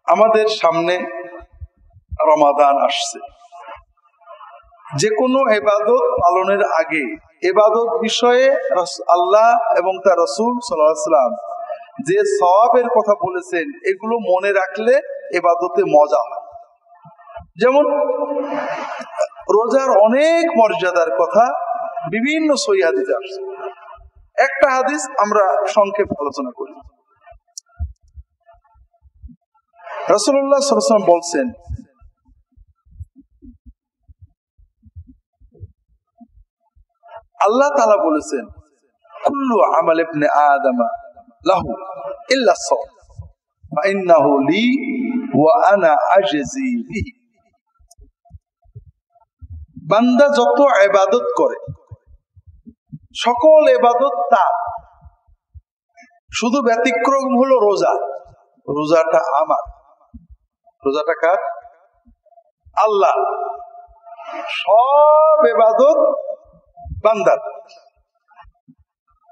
আমাদের সামনে রমাদান আসছে। যে কোনো ইবাদত পালনের আগে ইবাদত বিষয়ে আল্লাহ এবং তার রাসূল সাল্লাল্লাহু আলাইহি ওয়াসাল্লাম যে সওয়াবের কথা বলেছেন, এগুলো মনে রাখলে ইবাদতে মজা হয়। যেমন রোজার অনেক মর্যাদার কথা বিভিন্ন সহিহ হাদিসে আসছে। একটা হাদিস আমরা সংক্ষেপে আলোচনা করি। রাসূলুল্লাহ সাল্লাল্লাহু আলাইহি ওয়াসাল্লাম বলছেন, আল্লাহ তাআলা বলেছেন, কুল্লু আমাল ইবনে আদম লাহু ইল্লা সাওম ফা ইন্নাহু লি ওয়া আনা আজজি বিহি। বান্দা যত ইবাদত করে সকল ইবাদত তার, শুধু ব্যতিক্রম হলো রোজা। রোজাটা আমার। রোজাটা কার? আল্লাহ। সব ইবাদত বান্দার,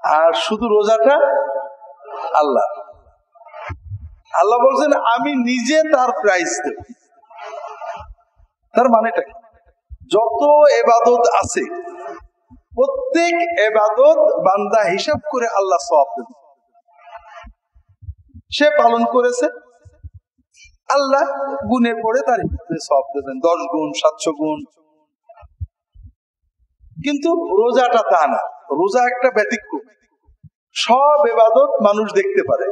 আর শুধু রোজাটা আল্লাহ। আল্লাহ বলছেন আমি নিজে তার প্রাইজ দেব। তার মানেটা কি? যত ইবাদত আছে প্রত্যেক ইবাদত বান্দা হিসাব করে আল্লাহ সওয়াব দেবেন। সে পালন করেছে, আল্লাহ গুণে পড়ে তার সওয়াব দেবেন, 10 গুণ 700 গুণ। কিন্তু রোজাটা তা না। রোজা একটা ব্যতিক্রম। সব ইবাদত মানুষ দেখতে পারে।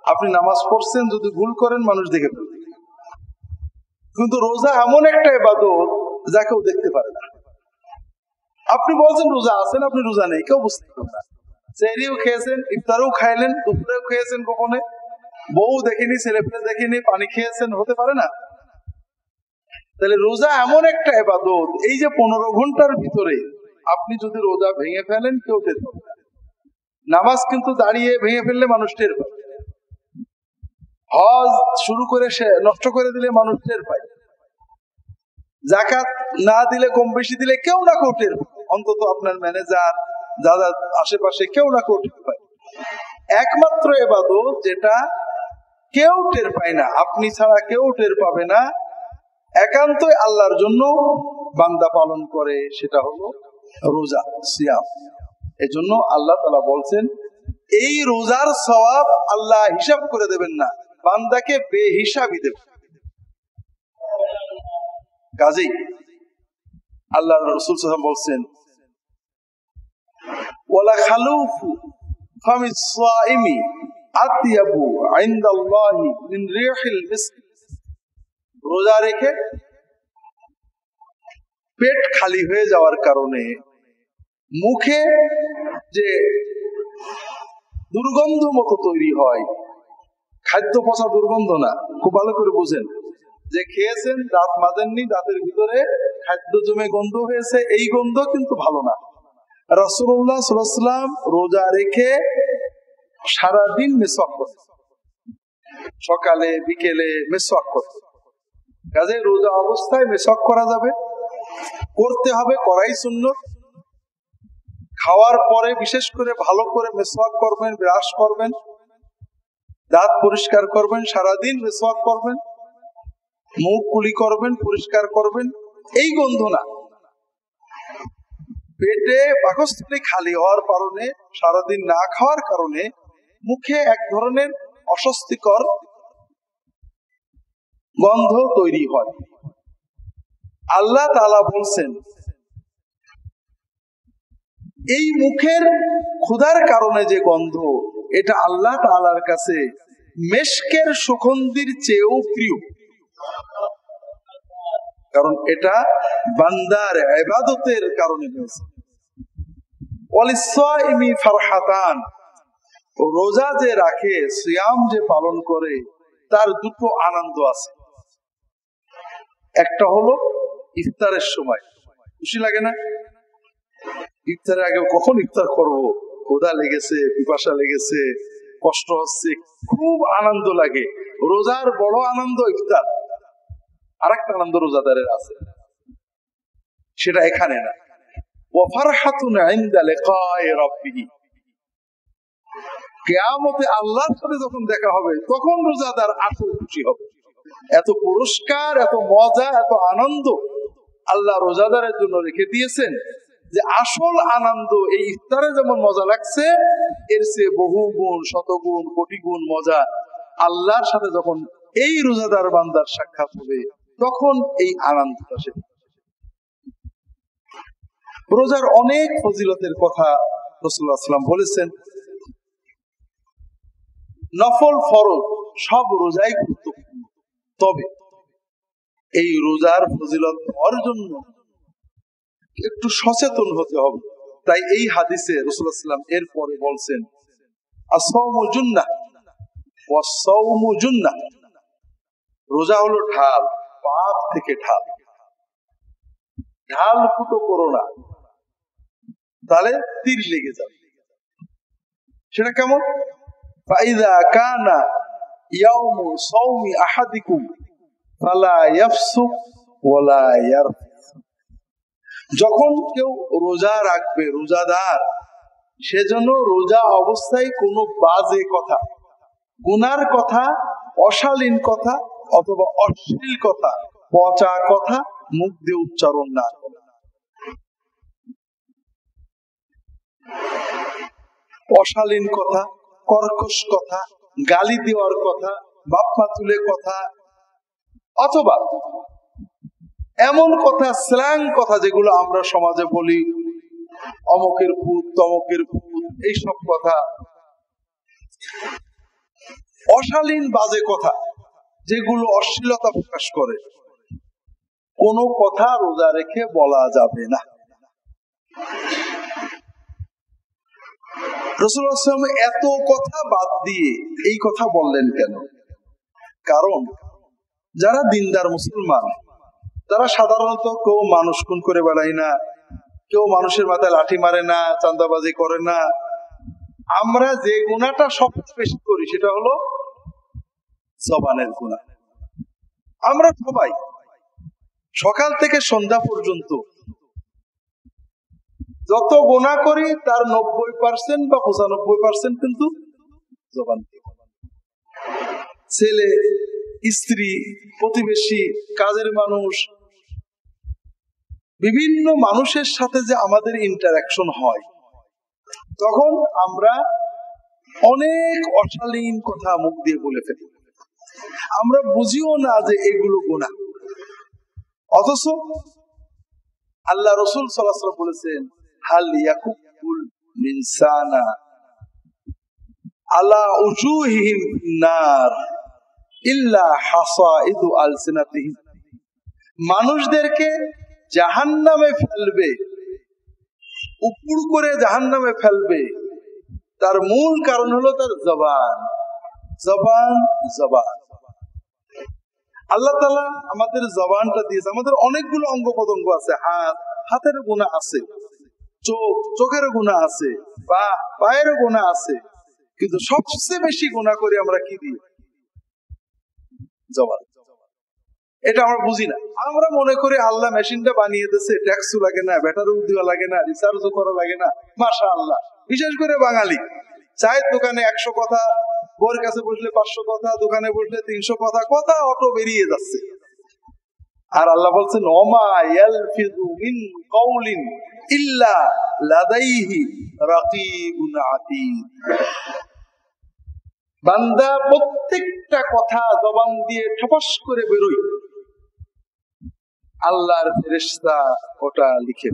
আপনি নামাজ পড়ছেন, যদি ভুল করেন মানুষ দেখে ফেলবে। কিন্তু রোজা এমন একটা ইবাদত যা কেউ দেখতে পারে না। আপনি বলছেন রোজা আছেন, আপনি রোজা নেই, কেউ বুঝতে পারে না। সেহরিও খেয়েছেন, ইফতারও খাইলেন, দুপুরেও খেয়েছেন, কখনো বউ দেখেনি, ছেলেপেলে দেখেনি, পানি খেয়েছেন, হতে পারে না। তাহলে রোজা এমন একটা ইবাদত, এই যে 15 ঘন্টার ভিতরে আপনি যদি রোজা ভেঙে ফেলেন কেউ টের পাবে না। নামাজ কিন্তু দাঁড়িয়ে ভেঙে ফেললে মানুষ টের পাবে। হজ শুরু করে সে নষ্ট করে দিলে মানুষ টের পায়। যাকাত না দিলে, কম বেশি দিলে কেউ না কেউ টের পায়। অন্তত আপনার ম্যানেজার, যারা আশেপাশে, কেউ না কেউ টের পায়। একমাত্র ইবাদত যেটা কেউ টের পায় না, আপনি ছাড়া কেউ টের পাবে না, একান্তই আল্লাহর জন্য বান্দা পালন করে, সেটা হলো রোজা, সিয়াম। এজন্য আল্লাহ তাআলা বলছেন এই রোজার সওয়াব আল্লাহ হিসাব করে দেবেন না, বান্দাকে বেহিসাবি দেবেন। কাজেই আল্লাহ রাসূল সাল্লাল্লাহু আলাইহি ওয়াসাল্লাম বলছেন, ওয়ালা খালুফু ফামিস সাইমি আতিয়াবু ইনদাল্লাহি মিন রিহিল মিস্ক। রোজা রেখে পেট খালি হয়ে যাওয়ার কারণে মুখে যে দুর্গন্ধ মতো তৈরি হয়, খাদ্য পচা দুর্গন্ধ না, খুব ভালো করে বুঝেন। যে খেয়েছেন, দাঁত মাজেননি, দাঁতের ভিতরে খাদ্য জমে গন্ধ হয়েছে, এই গন্ধ কিন্তু ভালো না। রাসূলুল্লাহ সাল্লাল্লাহু আলাইহি ওয়াসাল্লাম রোজা রেখে সারাদিন মিসওয়াক করতেন, সকালে বিকেলে মিসওয়াক করতেন। কাজে রোজা অবস্থায় মিসওয়াক করা যাবে, করতে হবে, করাই সুন্নাত। খাওয়ার পরে বিশেষ করে ভালো করে মিসওয়াক করবেন, ব্রাশ করবেন, দাঁত পরিষ্কার করবেন, সারাদিন মিসওয়াক করবেন, মুখ কুলি করবেন, পরিষ্কার করবেন। এই গন্ধ না, পেটে পাকস্থলী খালি হওয়ার কারণে, সারাদিন না খাওয়ার কারণে মুখে এক ধরনের অস্বস্তিকর গন্ধ তৈরি হয়। আল্লাহ তাআলা বলছেন এই মুখের ক্ষুধার কারণে যে গন্ধ, এটা আল্লাহ তাআলার কাছে মেশকের সুগন্ধির চেয়েও প্রিয়। কারণ এটা বান্দার ইবাদতের কারণে হয়েছে। ওয়ালিসাইমি ফারহাতান, রোজা যে রাখে, সিয়াম যে পালন করে, তার দুটো আনন্দ আছে। একটা হলো ইফতারের সময় খুশি লাগে না? ইফতারের আগে কখন ইফতার করব, ক্ষুধা লেগেছে, পিপাসা লেগেছে, কষ্ট হচ্ছে, খুব আনন্দ লাগে। রোজার বড় আনন্দ ইফতার। আরেকটা আনন্দ রোজাদারের আছে, সেটা এখানে না। ওয়া ফারহাতুন ইনদা লিকাই রাব্বিহি, কিয়ামতে আল্লাহর সাথে যখন দেখা হবে তখন রোজাদার আসল খুশি হবে। এত পুরস্কার, এত মজা, এত আনন্দ আল্লাহ রোজাদারের জন্য রেখে দিয়েছেন যে আসল আনন্দ এই ইফতারে যেমন মজা লাগছে, এর চেয়ে বহু গুণ, শতগুণ, কোটি গুণ মজা আল্লাহর সাথে যখন এই রোজাদার বান্দার সাক্ষাৎ হবে তখন এই আনন্দটা সে। রোজার অনেক ফজিলতের কথা রাসূলুল্লাহ সাল্লাল্লাহু আলাইহি ওয়াসাল্লাম বলেছেন। নফল ফরজ সব রোজাই গুরুত্বপূর্ণ, তবে এই রোজার ফজিলত পাওয়ার জন্য একটু সচেতন হতে হবে। তাই এই হাদিসে রাসূলুল্লাহ সাল্লাল্লাহু আলাইহি ওয়াসাল্লাম এরপরে বলছেন, আস-সাওমু জুন্নাহ ওয়াস-সাওমু জুন্নাহ, রোজা হলো ঢাল, পাপ থেকে ঢাল। ঢাল ফুটো করো না, তাহলে তীর লেগে যাবে। সেটা কেমন? ফাইযা কানা ইয়াউমু সাওমি আহাদিকুম ফালা ইয়াফসুক ওয়ালা ইয়ারফুস, যখন কেউ রোজা রাখবে, রোজাদার, সেজন্য রোজা অবস্থায় কোনো বাজে কথা, গুনার কথা, অশালীন কথা অথবা অশ্লীল কথা, পচা কথা মুখ দিয়ে উচ্চারণ না করে। অশালীন কথা, কর্কশ কথা, গালি দেওয়ার কথা, বাপমা তুলে কথা, অথবা এমন কথা, স্ল্যাং কথা যেগুলো আমরা সমাজে বলি, অমকের ভূত, তমকের ভূত, এইসব কথা, অশালীন বাজে কথা যেগুলো অশ্লীলতা প্রকাশ করে, কোনো কথা রোজা রেখে বলা যাবে না। রাসূলুল্লাহ সাল্লাল্লাহু আলাইহি ওয়াসাল্লাম এত কথা বাদ দিয়ে এই কথা বললেন কেন? কারণ যারা দিনদার মুসলমান, তারা সাধারণত কেউ মানুষ খুন করে বেড়ায় না, কেউ মানুষের মাথায় লাঠি মারে না, চাঁদাবাজি করে না। আমরা যে গুনাহটা সবচেয়ে বেশি করি সেটা হলো জবানের গুনাহ। আমরা সবাই সকাল থেকে সন্ধ্যা পর্যন্ত যত গুনাহ করি তার 90% বা 95% কিন্তু জবান। ছেলে, স্ত্রী, প্রতিবেশী, কাজের মানুষ, বিভিন্ন মানুষের সাথে যে আমাদের ইন্টারাকশন হয়, তখন আমরা অনেক অশালীন কথা মুখ দিয়ে বলে ফেলি। আমরা বুঝিও না যে এগুলো গুনাহ, অথচ আল্লাহ রাসূল সাল্লাল্লাহু আলাইহি ওয়াসাল্লাম বলেছেন, হাল ইয়াকুল ইনসানা আলা উজুহিহিম নার ইল্লা হাসাইদু আলসিনাতিহিম, মানুষদেরকে জাহান্নামে ফেলবে, উপর করে জাহান্নামে ফেলবে, তার মূল কারণ হলো তার জবান। জবান জবান আল্লাহ তাআলা আমাদের জবানটা দিয়েছে। আমাদের অনেকগুলো অঙ্গ প্রত্যঙ্গ আছে, হাত, হাতের গুনাহ আছে, চোখ, চোখের গুনাহ আছে, পা, পায়ের গুনাহ আছে, কিন্তু সবচেয়ে বেশি গুনাহ করি আমরা কি দিয়ে? জবান। এটা আমরা বুঝি না। আমরা মনে করি আল্লাহ মেশিনটা বানিয়ে দিয়েছে, ট্যাক্সও লাগে না, ব্যাটারিও দেওয়া লাগে না, রিচার্জও করা লাগে না, মাশাআল্লাহ। বিশেষ করে বাঙালি, চায়ের দোকানে 100 কথা, বউর কাছে বসলে 500 কথা, দোকানে বসলে 300 কথা, কথা অটো বেরিয়ে যাচ্ছে। আর আল্লাহ বলছেন, ওমা ইয়ালফিযু মিন কাওলিন ইল্লা লাদাইহি রাকিবুন আতীদ, বান্দা প্রত্যেকটা কথা জবান দিয়ে ঠপাস করে বেরোয়, আল্লাহর ফেরেশতা ওটা লিখে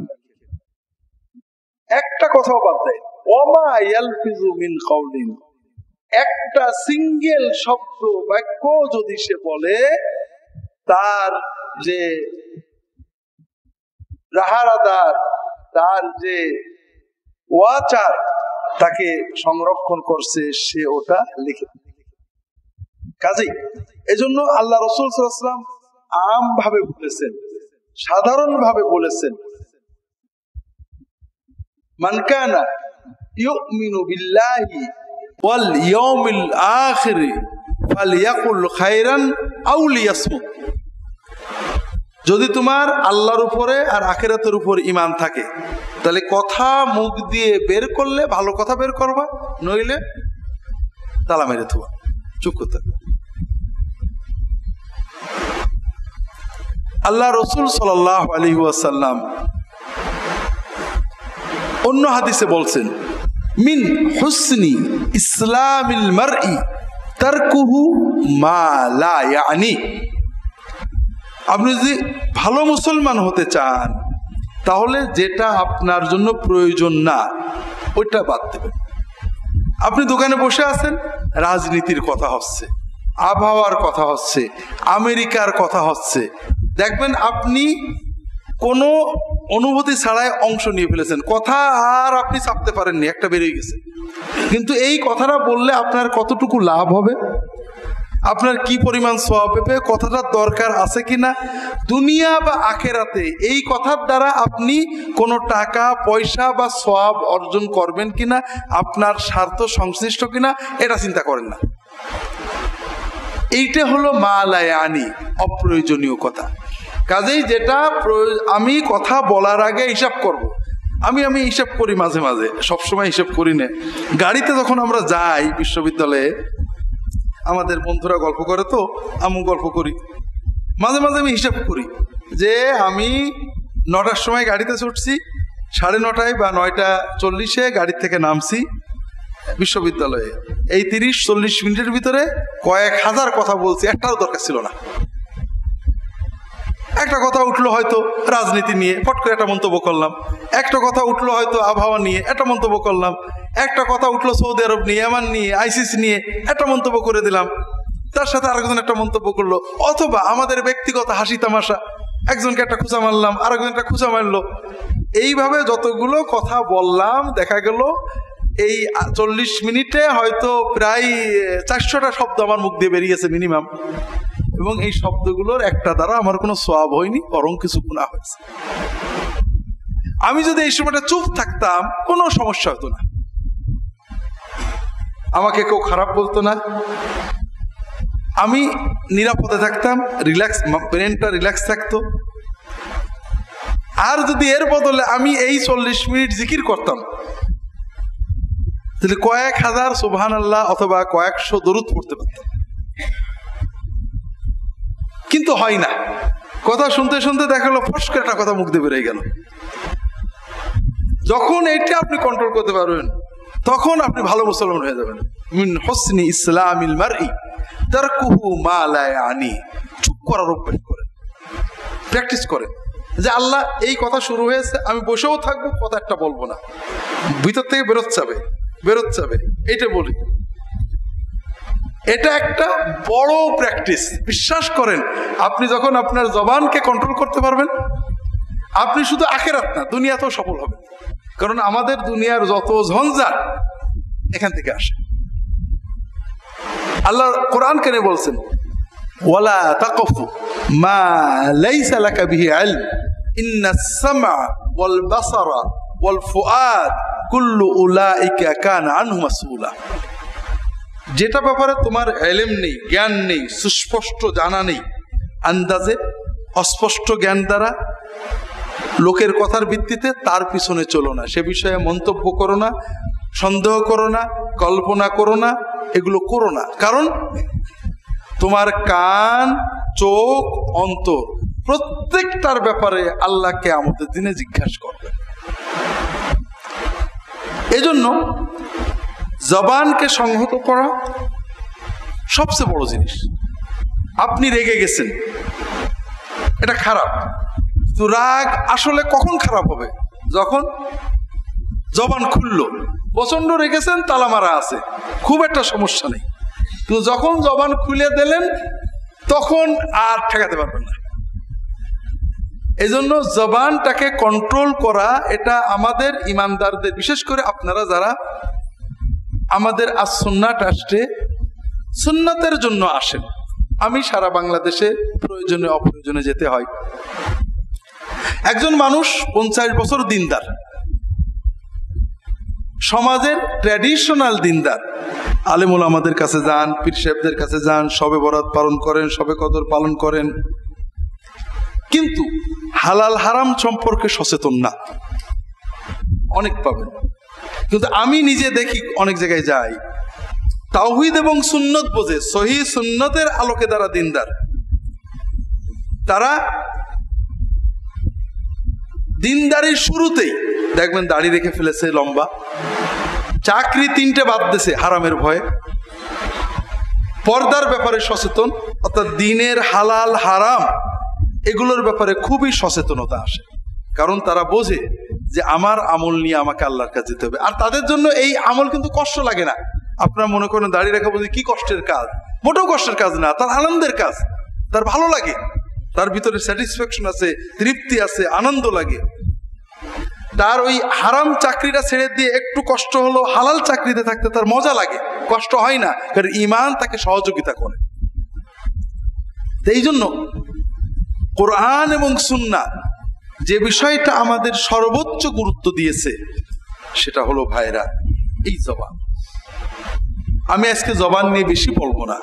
একটা কথাও বাদ দেয়। ওমা ইয়ালফিযু মিন কাওলিন, একটা সিঙ্গেল শব্দ, বাক্য যদি সে বলে, তার যে রাহারাদার, তার যে ওয়াচার তাকে সংরক্ষণ করছে, সে ওটা লিখে। কাজেই এজন্য আল্লাহ রাসূল সাল্লাল্লাহু আলাইহি ওয়াসাল্লাম আম ভাবে বলেছেন, সাধারণ ভাবে বলেছেন, মান কানা ইউমিনু বিল্লাহি ওয়াল ইয়াউমিল আখির ফালইয়াকুল খায়রান আও লিয়াসমুত, যদি তোমার আল্লাহর উপরে আর আখিরাতের উপর ঈমান থাকে, তাহলে কথা মুখ দিয়ে বের করলে ভালো কথা বের করবা, নইলে তালা মেরে থোয়া, চুপ করতে। আল্লাহ রসুল সাল্লাল্লাহু আলাইহি ওয়াসাল্লাম অন্য হাদিসে বলছেন, মিন হুসনি ইসলামিল মারই তারকুহু মা লা ইয়ানি। আপনি যদি ভালো মুসলমান হতে চান তাহলে যেটা আপনার জন্য প্রয়োজন না ওইটা বাদ দেবেন। আপনি দোকানে বসে আছেন, রাজনীতির কথা হচ্ছে, আবহাওয়ার কথা হচ্ছে, আমেরিকার কথা হচ্ছে, দেখবেন আপনি কোনো অনুভূতি ছাড়াই অংশ নিয়ে ফেলেছেন, কথা আর আপনি চাপতে পারেননি, একটা বেরিয়ে গেছে। কিন্তু এই কথাটা বললে আপনার কতটুকু লাভ হবে, আপনার কি পরিমাণ সওয়াব পেবে, কথাটার দরকার আছে কিনা, দুনিয়া বা আখেরাতে এই কথার দ্বারা আপনি কোনো টাকা পয়সা বা সওয়াব অর্জন করবেন কিনা, আপনার স্বার্থ সংশ্লিষ্ট কিনা, এটা চিন্তা করেন না। এইটা হলো মা লা ইয়ানি, অপ্রয়োজনীয় কথা। কাজেই যেটা আমি কথা বলার আগে হিসাব করব। আমি হিসাব করি মাঝে মাঝে, সবসময় হিসাব করি না। গাড়িতে যখন আমরা যাই বিশ্ববিদ্যালয়ে, আমাদের বন্ধুরা গল্প করে তো, আমি গল্প করি, মাঝে মাঝে আমি হিসাব করি যে আমি 9টার সময় গাড়িতে ছুটছি, 9:30 বা 9:40 গাড়ি থেকে নামছি বিশ্ববিদ্যালয়ে। এই 30-40 মিনিটের ভিতরে কয়েক হাজার কথা বলছি, একটাও দরকার ছিল না। একটা কথা উঠলো হয়তো রাজনীতি নিয়ে, ফট করে একটা মন্তব্য করলাম। একটা কথা উঠলো হয়তো আবহাওয়া নিয়ে, একটা মন্তব্য করলাম। একটা কথা উঠলো সৌদি আরব নিয়ে, ইয়ামান নিয়ে, আইসিস নিয়ে, একটা মন্তব্য করে দিলাম। তার সাথে আরেকজন একটা মন্তব্য করলো, অথবা আমাদের ব্যক্তিগত হাসি তামাশা, একজনকে একটা খুঁচা মারলাম, আরেকজন একটা খুঁচা মারলো। এইভাবে যতগুলো কথা বললাম, দেখা গেল এই 40 মিনিটে হয়তো প্রায় 400টা শব্দ আমার মুখ দিয়ে বেরিয়েছে মিনিমাম। এবং এই শব্দগুলোর একটা দ্বারা আমার কোনো সওয়াব হয়নি, বরং কিছু গুনাহ হয়েছে। আমি যদি এই সময়টা চুপ থাকতাম কোনো সমস্যা হতো না, আমাকে কেউ খারাপ বলতো না, আমি নিরাপদে থাকতাম, রিল্যাক্স, ব্রেনটা রিল্যাক্স থাকতো। আর যদি এর বদলে আমি এই 40 মিনিট জিকির করতাম, তাহলে কয়েক হাজার সুবহানাল্লাহ অথবা কয়েকশো দরুদ পড়তে পারতাম। কিন্তু হয় না, কথা শুনতে শুনতে দেখা গেল ফস করে একটা কথা মুখ দিয়ে বেরিয়ে গেল। যখন এইটা আপনি কন্ট্রোল করতে পারবেন, তখন আপনি ভালো মুসলমান হয়ে যাবেন। মিন হুসনি ইসলামিল মারই তারকুহু মা লা ইয়ানি। চুপ করার অভ্যাস করেন, প্র্যাকটিস করেন যে আল্লাহ এই কথা শুরু হয়েছে, আমি বসেও থাকবো, কথা একটা বলবো না, ভিতর থেকে বেরোতে যাবে, এইটা বলি। এটা একটা বড় প্র্যাকটিস। বিশ্বাস করেন, আপনি যখন আপনার জবানকে কন্ট্রোল করতে পারবেন, আপনি শুধু আখিরাত না দুনিয়াতেও সফল হবেন। কারণ আমাদের দুনিয়ার যত ঝঞ্ঝাট এখান থেকে আসে। আল্লাহ কোরআন কেনে বলছেন, ওয়ালা তাকফু মা লাইসা লাকা বিহি ইলম ইন্নাস সামআ ওয়াল বাসারা ওয়াল ফুআদ কুল্লু উলাইকা কানা আনহু মাসউলা। যেটা ব্যাপারে তোমার ইলম নেই, জ্ঞান নেই, সুস্পষ্ট জানা নেই, আন্দাজে অস্পষ্ট জ্ঞান দ্বারা লোকের কথার ভিত্তিতে তার পিছনে চলো না, সে বিষয়ে মন্তব্য করো না, সন্দেহ করো না, কল্পনা করো না, এগুলো করো না। কারণ তোমার কান, চোখ, অন্তর প্রত্যেকটার ব্যাপারে আল্লাহকে আমাদের দিনে জিজ্ঞাসা করবেন। এজন্য জবানকে সংহত করা সবচেয়ে বড় জিনিস। আপনি রেগে গেছেন, এটা খারাপ। তো রাগ আসলে কখন খারাপ হবে? যখন জবান খুললো। প্রচন্ড রেগেছেন, তালা মারা আছে, খুব একটা সমস্যা নেই। তো যখন জবান খুলে দিলেন তখন আর ঠেকাতে পারবেন না। এজন্য জবানটাকে কন্ট্রোল করা, এটা আমাদের ইমানদারদের, বিশেষ করে আপনারা যারা আমাদের আস-সুন্নাহ ট্রাস্টে সুন্নাতের জন্য আসেন। আমি সারা বাংলাদেশে প্রয়োজনে অপ্রয়োজনে যেতে হয়। একজন মানুষ 50 বছর দিনদার, সমাজের ট্র্যাডিশনাল দিনদার, আলেম ওলামাদের কাছে যান, পীর সাহেবদের কাছে যান, শবে বরাত পালন করেন, শবে কদর পালন করেন, কিন্তু হালাল হারাম সম্পর্কে সচেতন না। অনেক পাবেন, কিন্তু আমি নিজে দেখি অনেক জায়গায় যাই, তাওহীদ এবং সুন্নত বোঝে, সহিহ সুন্নতের আলোকে যারা দিনদার, তারা দিনদারির শুরুতেই দেখবেন দাড়ি রেখে ফেলেছে লম্বা, চাকরি 3টে বাদ দিয়েছে হারামের ভয়ে, পর্দার ব্যাপারে সচেতন, অর্থাৎ দিনের হালাল হারাম এগুলোর ব্যাপারে খুবই সচেতনতা আসে। কারণ তারা বোঝে যে আমার আমল নিয়ে আমাকে আল্লাহর কাছে যেতে হবে। আর তাদের জন্য এই আমল কিন্তু কষ্ট লাগে না। আপনারা মনে করেন দাড়ি রাখা বলতে কি কষ্টের কাজ, মোটেও কষ্টের কাজ না, তার আনন্দের কাজ, তার ভালো লাগে, তার ভিতরে স্যাটিসফ্যাকশন আছে, তৃপ্তি আছে, আনন্দ লাগে। তার ওই হারাম চাকরিটা ছেড়ে দিয়ে একটু কষ্ট হলো হালাল চাকরিতে থাকতে তার মজা লাগে, কষ্ট হয় না, কারণ ঈমান তাকে সহযোগিতা করে। এই জন্য কোরআন এবং সুন্নাহ যে বিষয়টা আমাদের সর্বোচ্চ গুরুত্ব দিয়েছে সেটা হলো ভাইরা এই জবান। আমি আজকে জবান নিয়ে বেশি বলবো না,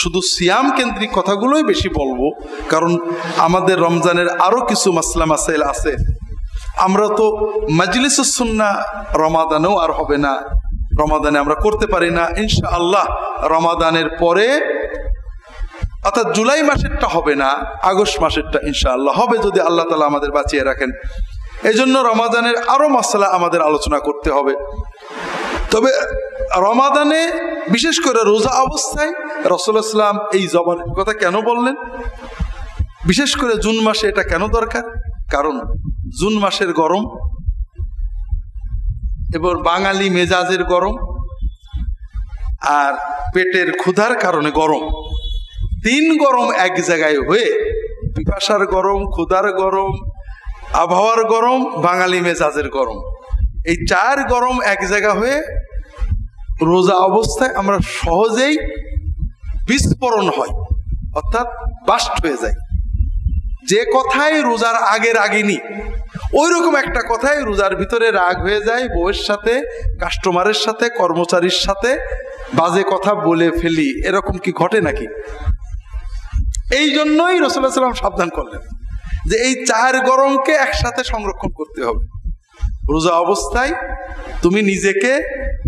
শুধু সিয়াম কেন্দ্রিক কথাগুলোই বেশি বলবো, কারণ আমাদের রমজানের আরো কিছু মাসলা মাসাইল আছে। আমরা তো মাজলিসুস সুন্নাহ রমাদানেও আর হবে না, রমাদানে আমরা করতে পারি না। ইনশাআল্লাহ রমাদানের পরে, অর্থাৎ জুলাই মাসেরটা হবে না, আগস্ট মাসেরটা ইনশাআল্লাহ হবে যদি আল্লাহ তাআলা আমাদের বাঁচিয়ে রাখেন। এই জন্য রমাদানের আরো মাসলা আমাদের আলোচনা করতে হবে। তবে রমাদানে বিশেষ করে রোজা অবস্থায় রাসূলুল্লাহ সাল্লাল্লাহু আলাইহি ওয়াসাল্লাম এই জবানের কথা কেন বললেন, বিশেষ করে জুন মাসে এটা কেন দরকার? কারণ জুন মাসের গরম এবং বাঙালি মেজাজের গরম আর পেটের ক্ষুধার কারণে গরম, 3 গরম এক জায়গায় হয়ে, পিপাসার গরম, ক্ষুধার গরম, আবহাওয়ার গরম, বাঙালি মেজাজের গরম, এই 4 গরম এক জায়গা হয়ে রোজা অবস্থায় আমরা সহজেই বিস্ফোরণ হয়, অর্থাৎ বাস্ট হয়ে যায়। যে কথাই রোজার আগে রাগিনি ওই রকম একটা কথাই রোজার ভিতরে রাগ হয়ে যায়, বউয়ের সাথে, কাস্টমারের সাথে, কর্মচারীর সাথে বাজে কথা বলে ফেলি, এরকম কি ঘটে নাকি? এই জন্যই রাসূলুল্লাহ সাল্লাল্লাহু আলাইহি ওয়াসাল্লাম সাবধান করলেন যে এই 4 গরমকে একসাথে সংরক্ষণ করতে হবে। রোজা অবস্থায় তুমি নিজেকে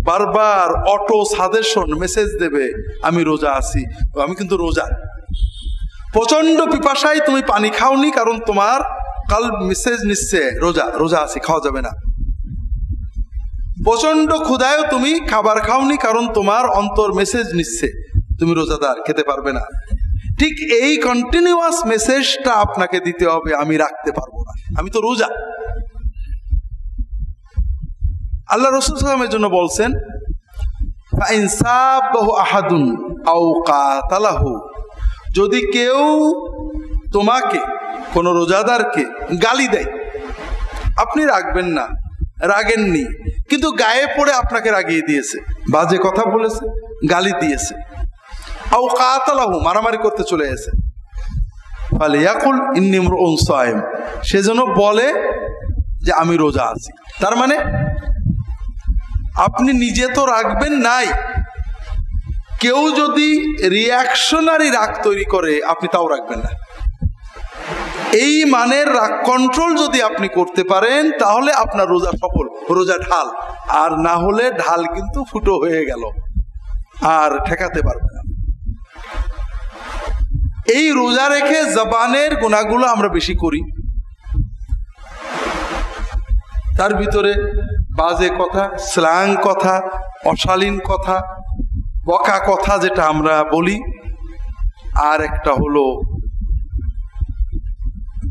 বারবার অটো সাজেশন মেসেজ দেবে, আমি রোজা আছি, আমি কিন্তু রোজা। প্রচন্ড পিপাসায় তুমি পানি খাওনি, কারণ তোমার কাল মেসেজ নিচ্ছে রোজা, রোজা আছি, খাওয়া যাবে না। প্রচন্ড ক্ষুধায় তুমি খাবার খাওনি, কারণ তোমার অন্তর মেসেজ নিচ্ছে তুমি রোজাদার, খেতে পারবে না। ঠিক এই কন্টিনিউয়াস মেসেজটা আপনাকে দিতে হবে, আমি রাখতে পারবো না, আমি তো রোজা। আল্লাহ রাসূল সাল্লাল্লাহু আলাইহি ওয়াসাল্লামের জন্য বলছেন, ফাইন সাবাহু আহাদুন আও কাতালাহু, যদি কেউ তোমাকে, কোন রোজাদারকে গালি দেয়, আপনি রাখবেন না, রাগেননি, কিন্তু গায়ে পড়ে আপনাকে রাগিয়ে দিয়েছে, বাজে কথা বলেছে, গালি দিয়েছে, আও কাতালাহু, মারামারি করতে চলে এসেছে, ফালিয়াকুল ইন্নী ইমরুউন সাইম, সেজন্য বলে যে আমি রোজা আছি। তার মানে আপনি নিজে তো রাখবেন নাই, কেউ যদি রিয়াকশনারি রাগ তৈরি করে আপনি তাও রাখবেন না। এই মানের রাগ কন্ট্রোল যদি আপনি করতে পারেন তাহলে আপনার রোজা সফল, রোজা ঢাল। আর না হলে ঢাল কিন্তু ফুটো হয়ে গেল, আর ঠেকাতে পারবে না। এই রোজা রেখে জবানের গুনাহগুলো আমরা বেশি করি, তার ভিতরে বাজে কথা, স্ল্যাং কথা, অশালীন কথা, বকা কথা যেটা আমরা বলি, আর একটা হলো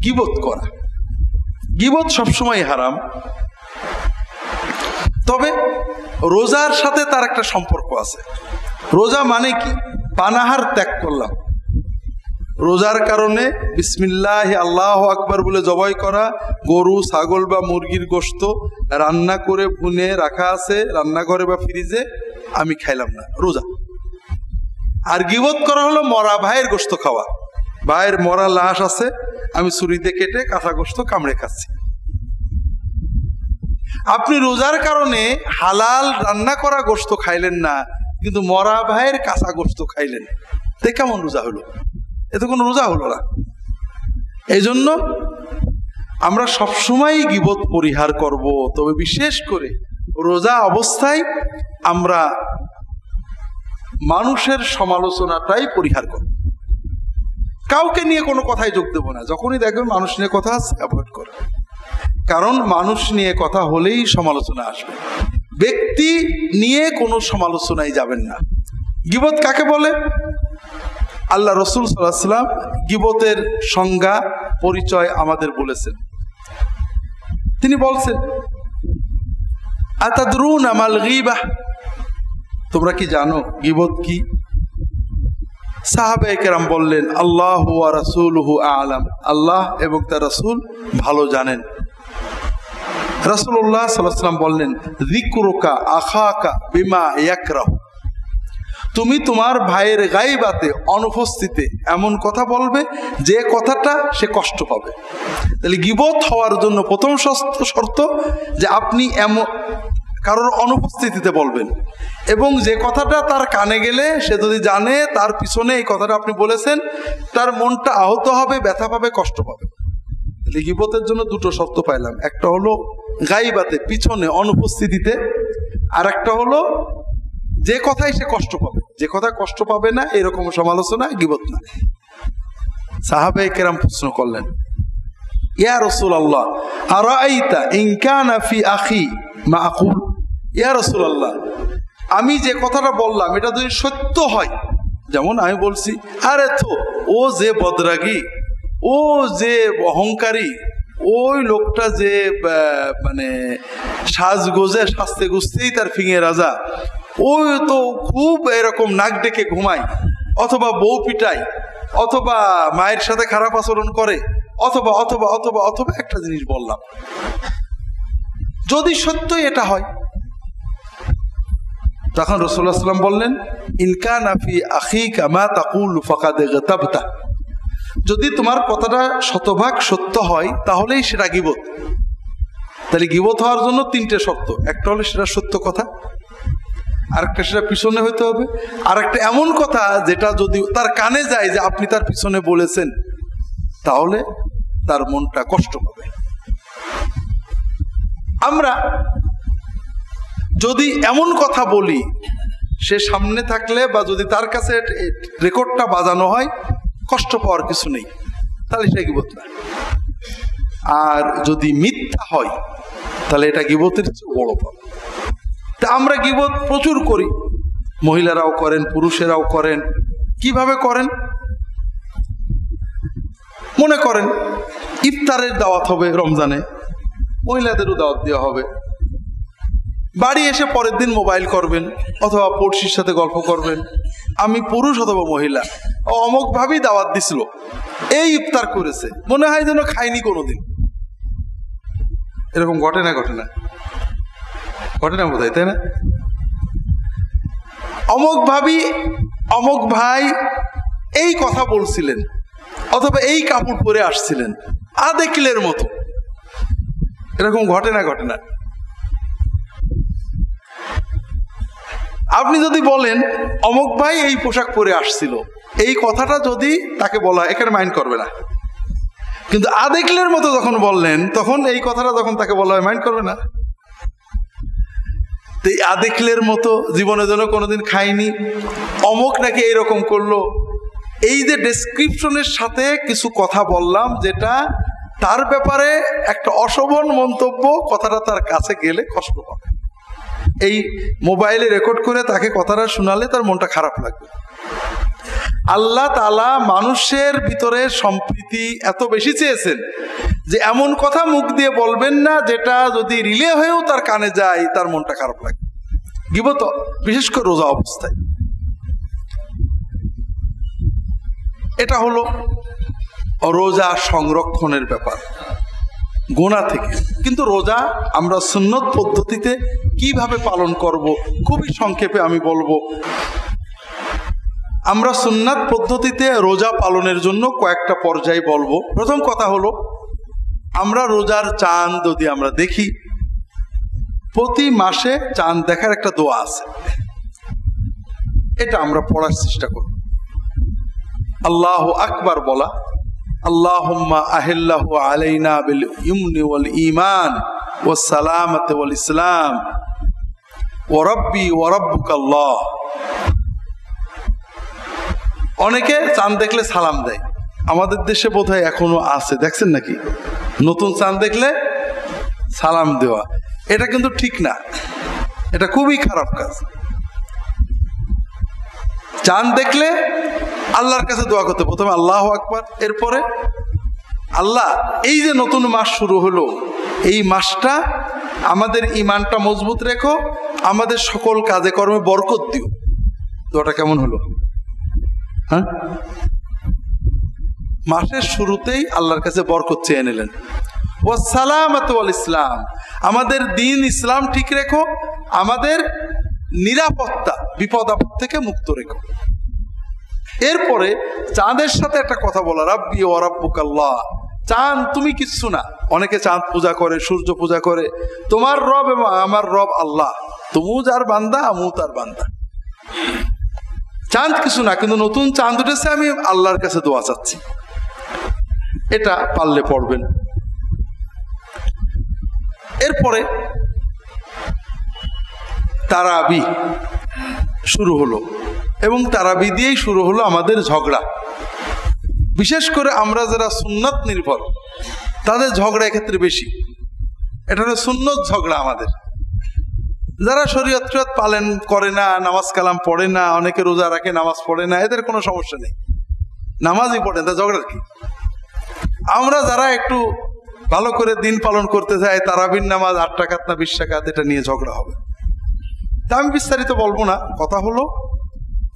গীবত করা। গীবত সবসময় হারাম, তবে রোজার সাথে তার একটা সম্পর্ক আছে। রোজা মানে কি? পানাহার ত্যাগ করলাম, রোজার কারণে বিসমিল্লাহ আল্লাহু আকবার বলে জবাই করা গরু, ছাগল বা মুরগির গোশত রান্না করে ভুনে রাখা আছে রান্নাঘরে বা ফ্রিজে, আমি খাইলাম না, রোজা। আর গীবত করা হলো মরা ভাইয়ের গোশত খাওয়া, ভাইয়ের মরা লাশ আছে, আমি ছুরিতে কেটে কাঁচা গোশত কামড়ে খাচ্ছি। আপনি রোজার কারণে হালাল রান্না করা গোশত খাইলেন না, কিন্তু মরা ভাইয়ের কাঁচা গোশত খাইলেন, তে কেমন রোজা হলো? এতে কোনো রোজা হলো না। এই জন্য আমরা সবসময় গীবত পরিহার করব, তবে বিশেষ করে রোজা অবস্থায় আমরা মানুষের সমালোচনাটাই পরিহার করো। কাউকে নিয়ে কোনো কথায় যোগ দেবো না, যখনই দেখবেন মানুষ নিয়ে কথা অ্যাভয়েড করো, কারণ মানুষ নিয়ে কথা হলেই সমালোচনা আসবে। ব্যক্তি নিয়ে কোনো সমালোচনায় যাবেন না। গীবত কাকে বলে? আল্লাহ রসুল সাল্লাল্লাহু আলাইহি ওয়াসাল্লাম গীবতের সংজ্ঞা পরিচয় আমাদের বলেছেন। তিনি বলছেন, আতাদরুনা মাল গীবাহ, তোমরা কি জানো গীবত কি? সাহাবায়ে কেরাম বললেন, আল্লাহু ওয়া রাসূলুহু আ'লাম, আল্লাহ এবং তার রাসূল ভালো জানেন। রাসূলুল্লাহ সাল্লাল্লাহু আলাইহি ওয়াসাল্লাম বললেন, যিকরুকা আখাকা বিমা ইয়াকরাহু, তুমি তোমার ভাইয়ের গায়বাতে, অনুপস্থিতে এমন কথা বলবে যে কথাটা সে কষ্ট পাবে। তাহলে গীবত হওয়ার জন্য প্রথম শর্ত যে আপনি এমন কারোর অনুপস্থিতিতে বলবেন, এবং যে কথাটা তার কানে গেলে সে যদি জানে তার পিছনে এই কথাটা আপনি বলেছেন, তার মনটা আহত হবে, ব্যথা পাবে, কষ্ট পাবে। তাহলে গীবতের জন্য দুটো শর্ত পাইলাম, একটা হলো গায়বাতে, পিছনে, অনুপস্থিতিতে, আর একটা হলো যে কথায় সে কষ্ট পাবে। যে কথা কষ্ট পাবে না এরকম সমালোচনা গীবত না। সাহাবায়ে কেরাম প্রশ্ন করলেন, ইয়া রাসূলুল্লাহ আরাআইতা ইন কানা ফি আখি মা আকুল, ইয়া রাসূলুল্লাহ আমি যে কথাটা বললাম এটা যদি সত্য হয়, যেমন আমি বলছি, আরে তো ও যে বদরাগী, ও যে অহংকারী, ওই লোকটা যে মানে সাজগোজে সাজতে গুজতেই তার ফিঙে রাজা, ওই তো খুব এরকম নাক ডেকে ঘুমায়, অথবা বউ পিটায়, অথবা মায়ের সাথে খারাপ আচরণ করে, অথবা অথবা অথবা অথবা একটা জিনিস বললাম, যদি সত্যই এটা হয়, তখন রাসূলুল্লাহ সাল্লাল্লাহু আলাইহি ওয়াসাল্লাম বললেন, ইন কানা ফি আখিকা মা তাকুলু ফাকাদ গাতাবতা, যদি তোমার কথাটা শতভাগ সত্য হয় তাহলেই সেটা গীবত। তাহলে গীবত হওয়ার জন্য তিনটে শর্ত, একটা হলো সেটা সত্য কথা, আরেকটা সেটা পিছনে হইতে হবে, আর একটা এমন কথা যেটা যদি তার কানে যায় যে আপনি তার পিছনে বলেছেন, তাহলে তার মনটা কষ্ট পাবে। আমরা যদি এমন কথা বলি সে সামনে থাকলে, বা যদি তার কাছে রেকর্ডটা বাজানো হয়, কষ্ট পাওয়ার কিছু নেই, তাহলে সেটা গীবত না। আর যদি মিথ্যা হয় তাহলে এটা গীবতের চেয়ে বড় পাপ। তা আমরা গীবত প্রচুর করি, মহিলারাও করেন, পুরুষেরাও করেন। কিভাবে করেন? মনে করেন ইফতারের দাওয়াত হবে রমজানে, মহিলাদেরও দাওয়াত দেওয়া হবে, বাড়ি এসে পরের দিন মোবাইল করবেন অথবা পড়শির সাথে গল্প করবেন, আমি পুরুষ অথবা মহিলা, অমুক ভাবেই দাওয়াত দিছিল, এই ইফতার করেছে, মনে হয় যেন খাইনি কোনোদিন। এরকম ঘটে না? ঘটে না? ঘটে না বোধহয়, তাই না? অমুক ভাবি, অমুক ভাই এই কথা বলছিলেন, অথবা এই কাপড় পরে আসছিলেন, আদেকিলের মতো। এরকম ঘটে না? ঘটে না? আপনি যদি বলেন অমুক ভাই এই পোশাক পরে আসছিল, এই কথাটা যদি তাকে বলা হয়, এখানে মাইন্ড করবে না। কিন্তু আদেকিলের মতো যখন বললেন, তখন এই কথাটা যখন তাকে বলা হয়, মাইন্ড করবে না। তো এই আদেকিলের মতো, জীবনে যেন কোনোদিন খাইনি, অমুক নাকি এইরকম করলো, এই যে ডেসক্রিপশনের সাথে কিছু কথা বললাম যেটা তার ব্যাপারে একটা অশোভন মন্তব্য, কথাটা তার কাছে গেলে কষ্ট পাবে। এই মোবাইলে রেকর্ড করে তাকে কথাটা শোনালে তার মনটা খারাপ লাগবে। আল্লাহ তাআলা মানুষের ভিতরে সম্প্রীতি এত বেশি চেয়েছেন যে এমন কথা মুখ দিয়ে বলবেন না যেটা যদি রিলে হয়েও তার কানে যায় তার মনটা খারাপ লাগে। গীবত বিশেষ করে রোজা অবস্থায়, এটা হলো রোজা সংরক্ষণের ব্যাপার গুনাহ থেকে। কিন্তু রোজা আমরা সুন্নত পদ্ধতিতে কিভাবে পালন করব, খুবই সংক্ষেপে আমি বলবো। আমরা সুন্নাত পদ্ধতিতে রোজা পালনের জন্য কয়েকটা পর্যায় বলবো। প্রথম কথা হলো, আমরা রোজার চাঁদ যদি আমরা দেখি, প্রতি মাসে চাঁদ দেখার একটা দোয়া আছে, এটা আমরা পড়ার চেষ্টা করব। আল্লাহু আকবার বলা, আল্লাহুম্মা আহিল্লাহু আলাইনা বিল ইমনি ওয়াল ঈমান ওয়াস সালামাতি ওয়াল ইসলাম ওয়া রাব্বি ওয়া রাব্বুকাল্লাহ। অনেকে চাঁদ দেখলে সালাম দেয়, আমাদের দেশে বোধহয় এখনো আছে, দেখছেন নাকি? নতুন চাঁদ দেখলে সালাম দেওয়া, এটা কিন্তু ঠিক না, এটা খুবই খারাপ কাজ। চাঁদ দেখলে আল্লাহর কাছে দোয়া করতে, প্রথমে আল্লাহু আকবার, এরপরে আল্লাহ এই যে নতুন মাস শুরু হলো, এই মাসটা আমাদের ঈমানটা মজবুত রেখো, আমাদের সকল কাজে কর্মে বরকত দিও। দোয়াটা কেমন হলো? হ্যাঁ, মাসের শুরুতেই আল্লাহর কাছে বরকত চেয়ে নিলেন। ওয়াসসালামাতু ওয়াল ইসলাম, আমাদের দিন ইসলাম ঠিক রেখো, আমাদের নিরাপত্তা বিপদ আপদ থেকে মুক্ত রেখো। এরপরে চাঁদের সাথে একটা কথা বলা, রাব্বি ওয়া রাব্বুকাল্লাহ, চাঁদ তুমি কিচ্ছু না। অনেকে চাঁদ পূজা করে, সূর্য পূজা করে, তোমার রব এবং আমার রব আল্লাহ, তুমিও যার বান্দা আমিও তার বান্দা। চাঁদ কিছু না, কিন্তু নতুন চাঁদ উঠেছে, আমি আল্লাহর কাছে দোয়া চাচ্ছি। এটা পারলে পড়বেন। এরপরে তারাবি শুরু হলো, এবং তারাবি দিয়েই শুরু হলো আমাদের ঝগড়া। বিশেষ করে আমরা যারা সুন্নত নির্ভর, তাদের ঝগড়া এক্ষেত্রে বেশি। এটা হলো সুন্নত ঝগড়া। আমাদের যারা শরীয়ত পালন করে না, নামাজ কালাম পড়ে না, অনেকে রোজা রাখে নামাজ পড়ে না, এদের কোনো সমস্যা নেই, নামাজই পড়ে না, ঝগড়ার কি? আমরা যারা একটু ভালো করে দিন পালন করতে চাই, তারাবির নামাজ 8 রাকাত না 20 রাকাত, এটা নিয়ে ঝগড়া হবে। তা আমি বিস্তারিত বলবো না। কথা হলো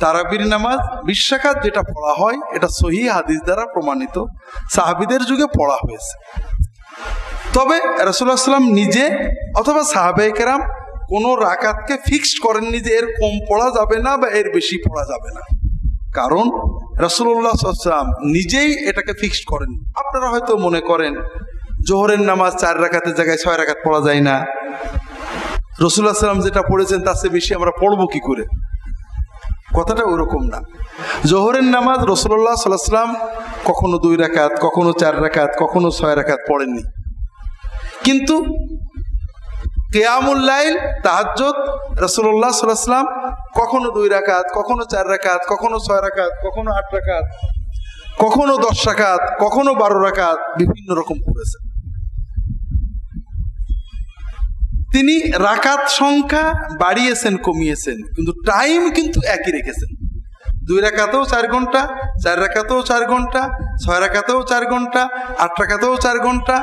তারাবির নামাজ 20 রাকাত যেটা পড়া হয়, এটা সহিহ হাদিস দ্বারা প্রমাণিত, সাহাবীদের যুগে পড়া হয়েছে। তবে রাসূলুল্লাহ সাল্লাল্লাহু আলাইহি ওয়াসাল্লাম নিজে অথবা সাহাবায়ে কেরাম কোন রাকাতকে ফিক্সড করেননি যে এর কম পড়া যাবে না বা এর বেশি পড়া যাবে না, কারণ রাসূলুল্লাহ সাল্লাল্লাহু আলাইহি ওয়াসাল্লাম নিজেই এটাকে ফিক্সড করেন। আপনারা হয়তো মনে করেন জোহরের নামাজ 4 রাকাতের জায়গায় 6 রাকাত পড়া যায় না, রাসূলুল্লাহ সাল্লাল্লাহু আলাইহি ওয়াসাল্লাম যেটা পড়েছেন তার চেয়ে বেশি আমরা পড়বো কি করে? কথাটা ওরকম না। জোহরের নামাজ রাসূলুল্লাহ সাল্লাল্লাহু আলাইহি ওয়াসাল্লাম কখনো 2 রাকাত, কখনো 4 রাকাত, কখনো 6 রাকাত পড়েননি। কিন্তু কিয়ামুল লাইল, তাহাজ্জুদ রাসূলুল্লাহ সাল্লাল্লাহু আলাইহি ওয়াসাল্লাম কখনো 2 রাকাত, কখনো 4 রাকাত, কখনো 6 রাকাত, কখনো 8 রাকাত, কখনো 10 রাকাত, কখনো 12 রাকাত, বিভিন্ন রকম পড়েছেন। তিনি রাকাত সংখ্যা বাড়িয়েছেন, কমিয়েছেন, কিন্তু টাইম কিন্তু একই রেখেছেন। 2 রাকাতেও 4 ঘন্টা, 4 রাকাতেও 4 ঘন্টা, 6 রাকাতেও 4 ঘন্টা, 8 রাকাতেও 4 ঘন্টা,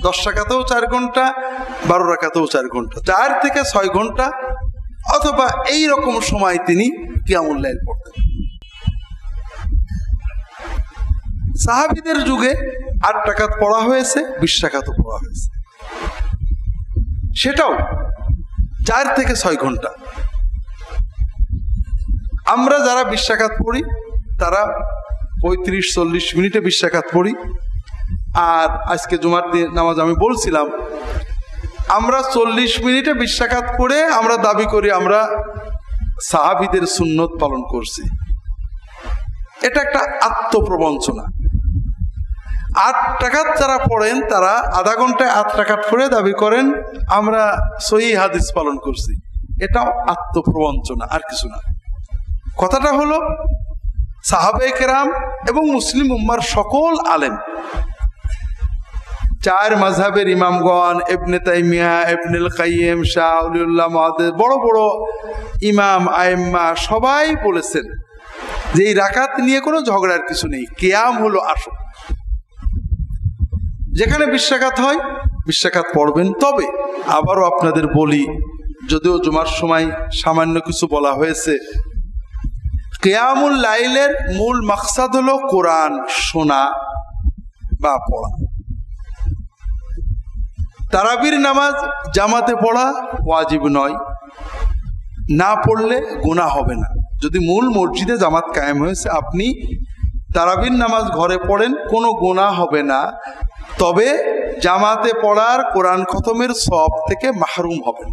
10 রাকাতেও 4 ঘন্টা, 12 রাকাতেও 4 ঘন্টা, 4 থেকে 6 ঘন্টা অথবা এই রকম সময় তিনি কিয়ামুল লাইল পড়তেন। সাহাবীদের যুগে 8 রাকাত পড়া হয়েছে, 20 রাকাতও পড়া হয়েছে, সেটাও 4 থেকে 6 ঘন্টা। আমরা যারা 20 রাকাত পড়ি তারা 35-40 মিনিটে 20 রাকাত পড়ি। আর আজকে জুমার দিন নামাজ আমি বলছিলাম, আমরা 40 মিনিটে 20 রাকাত পড়ে আমরা দাবি করি আমরা সাহাবীদের সুন্নত পালন করছি। এটা একটা আত্মপ্রবঞ্চনা। 8 রাকাত যারা পড়েন তারা আধা ঘন্টায় 8 রাকাত পড়ে দাবি করেন আমরা সহিহ হাদিস পালন করছি। এটাও আত্মপ্রবঞ্চনা, আর কিছু না। কথাটা হলো সাহাবায়ে কেরাম এবং মুসলিম উম্মার সকল আলেম, 4 মাযহাবের ইমামগণ, ইবনে তাইমিয়া, ইবনুল কাইয়িম, শাহ ওলিউল্লাহ মুহাদ্দিস, বড় বড় ইমাম আইম্মা সবাই বলেছেন যে এই রাকাত নিয়ে কোনো ঝগড়ার কিছু নেই, কিয়াম হলো আসল। যেখানে 20 রাকাত হয় 20 রাকাত পড়বেন। তবে আবারও আপনাদের বলি, যদিও জুমার সময় সামান্য কিছু বলা হয়েছে, কিয়ামুল লাইলের মূল মাকসাদ হলো কোরআন শোনা বা পড়া। তারাবির নামাজ জামাতে পড়া ওয়াজিব নয়, না পড়লে গুনাহ হবে না। যদি মূল মসজিদে জামাত কায়েম হয়েছে, আপনি তারাবির নামাজ ঘরে পড়েন, কোনো গুনাহ হবে না। তবে জামাতে পড়ার কোরআন খতমের সওয়াব থেকে মাহরুম হবেন।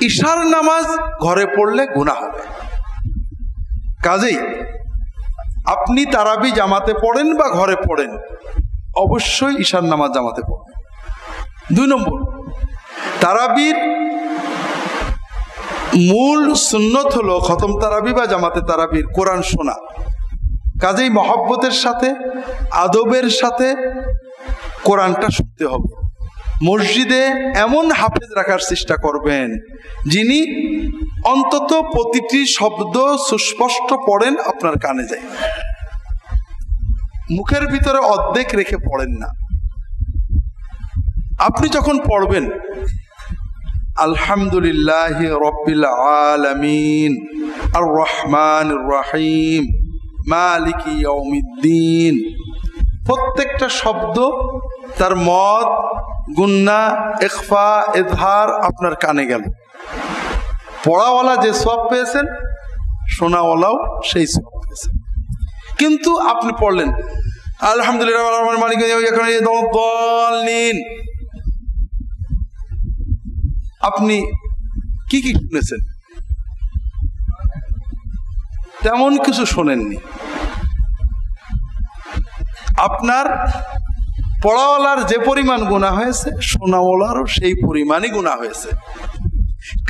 ইশার নামাজ ঘরে পড়লে গুনাহ হবে। কাজেই আপনি তারাবি জামাতে পড়েন বা ঘরে পড়েন, অবশ্যই ইশার নামাজ জামাতে পড়বেন। 2 নম্বর, তারাবির মূল সুন্নত হলো খতম তারাবি বা জামাতে তারাবির কোরআন শোনা। কাজেই মহব্বতের সাথে আদবের সাথে কোরআনটা শুনতে হবে। মসজিদে এমন হাফেজ রাখার চেষ্টা করবেন যিনি অন্তত প্রতিটি শব্দ সুস্পষ্ট পড়েন, আপনার কানে যায়, মুখের ভিতরে অর্ধেক রেখে পড়েন না। আপনি যখন পড়বেন আলহামদুলিল্লাহি রাব্বিল আলামিন আর রহমানির রহিম মালিকি ইয়াউমিদ্দিন, প্রত্যেকটা শব্দ তার মদ গুন্না ইখফা ইজহার আপনার কানে গেল। পড়াওয়ালা যে সওয়াব পেয়েছেন, শোনাওয়ালাও সেই সওয়াব পেয়েছেন। কিন্তু আপনি পড়লেন আলহামদুলিল্লাহ মালিকি ইয়াউমিদ্দিন, আপনি কি কি শুনেছেন? তেমন কিছু শোনেননি। আপনার পড়াওয়ালার যে পরিমাণ গুনাহ হয়েছে, শোনাওয়ালারও সেই পরিমাণই গুনাহ হয়েছে।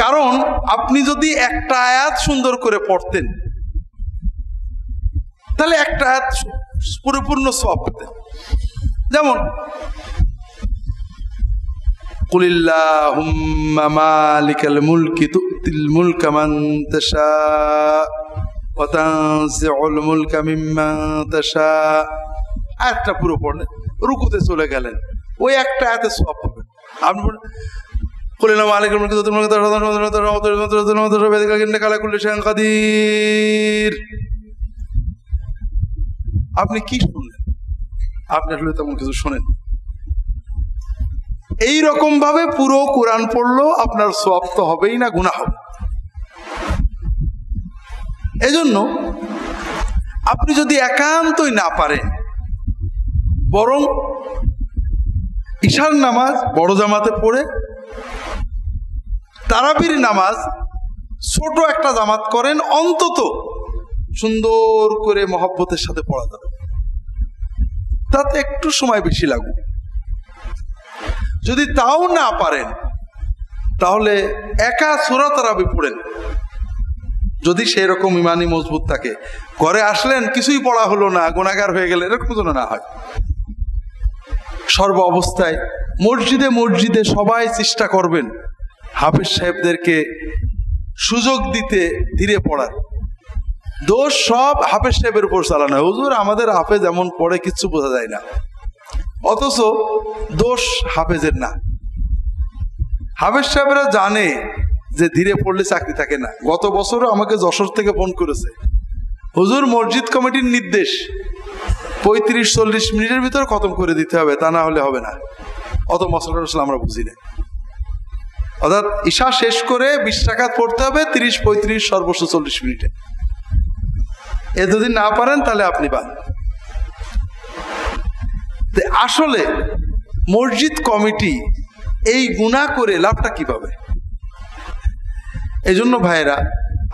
কারণ আপনি যদি একটা আয়াত সুন্দর করে পড়তেন, তাহলে একটা আয়াত পরিপূর্ণ সওয়াব পেতেন। যেমন কুলিল্লাহুম্মা মালিকাল মুলকি তুতিল মুলকা মান তাশা ওয়া তানজিউল মুলকা মিম্মান তাশা, আয়াতটা পুরো পড়লেন, রুকুতে চলে গেলেন, ওই একটা আয়াতে সওয়াব পাবেন। আপনি কুলিল্লাহু মালিকাল মুলকি তুতিল মুলকা ইন্নাকা আলা কুল্লি শাইইন কাদির। আপনি কি শুনলেন? আপনি আসলে তেমন কিছু শোনেন। এইরকম ভাবে পুরো কোরআন পড়লো আপনার সওয়াব তো হবেই না, গুনাহ হবে। এজন্য আপনি যদি একান্তই না পারেন, বরং ইশার নামাজ বড় জামাতে পড়ে তারাবির নামাজ ছোট একটা জামাত করেন, অন্তত সুন্দর করে মহব্বতের সাথে পড়া যাবে, তাতে একটু সময় বেশি লাগুক। যদি তাও না পারেন, তাহলে একা সূরা তারাবি পড়েন। যদি সেই রকম ইমানি মজবুত থাকে, ঘরে আসলেন কিছুই পড়া হলো না, গুনাহগার হয়ে গেলে, এরকম যেন না হয়। সর্ব অবস্থায় মসজিদে মসজিদে সবাই চেষ্টা করবেন হাফেজ সাহেবদেরকে সুযোগ দিতে ধীরে পড়ার। দোষ সব হাফেজ সাহেবের উপর চালানো, হুজুর আমাদের হাফেজ এমন পড়ে কিচ্ছু বোঝা যায় না, অথচ দোষ হাফেজের না। হাফেজ সাহেবরা জানে যে ধীরে পড়লে চাকরি থাকে না। গত বছরও আমাকে যশোর থেকে ফোন করেছে, হুজুর মসজিদ কমিটির নির্দেশ 35-40 মিনিটের ভিতর খতম করে দিতে হবে, তা না হলে হবে না। অত মশলা টসলা আমরা বুঝি না। অর্থাৎ ঈশা শেষ করে 20 রাকাত পড়তে হবে 30-35 সর্বোচ্চ 40 মিনিটে। এ যদি না পারেন তাহলে আপনি বাদ। আসলে মসজিদ কমিটি এই গুনাহ করে লাভটা কি পাবে? এই জন্য ভাইরা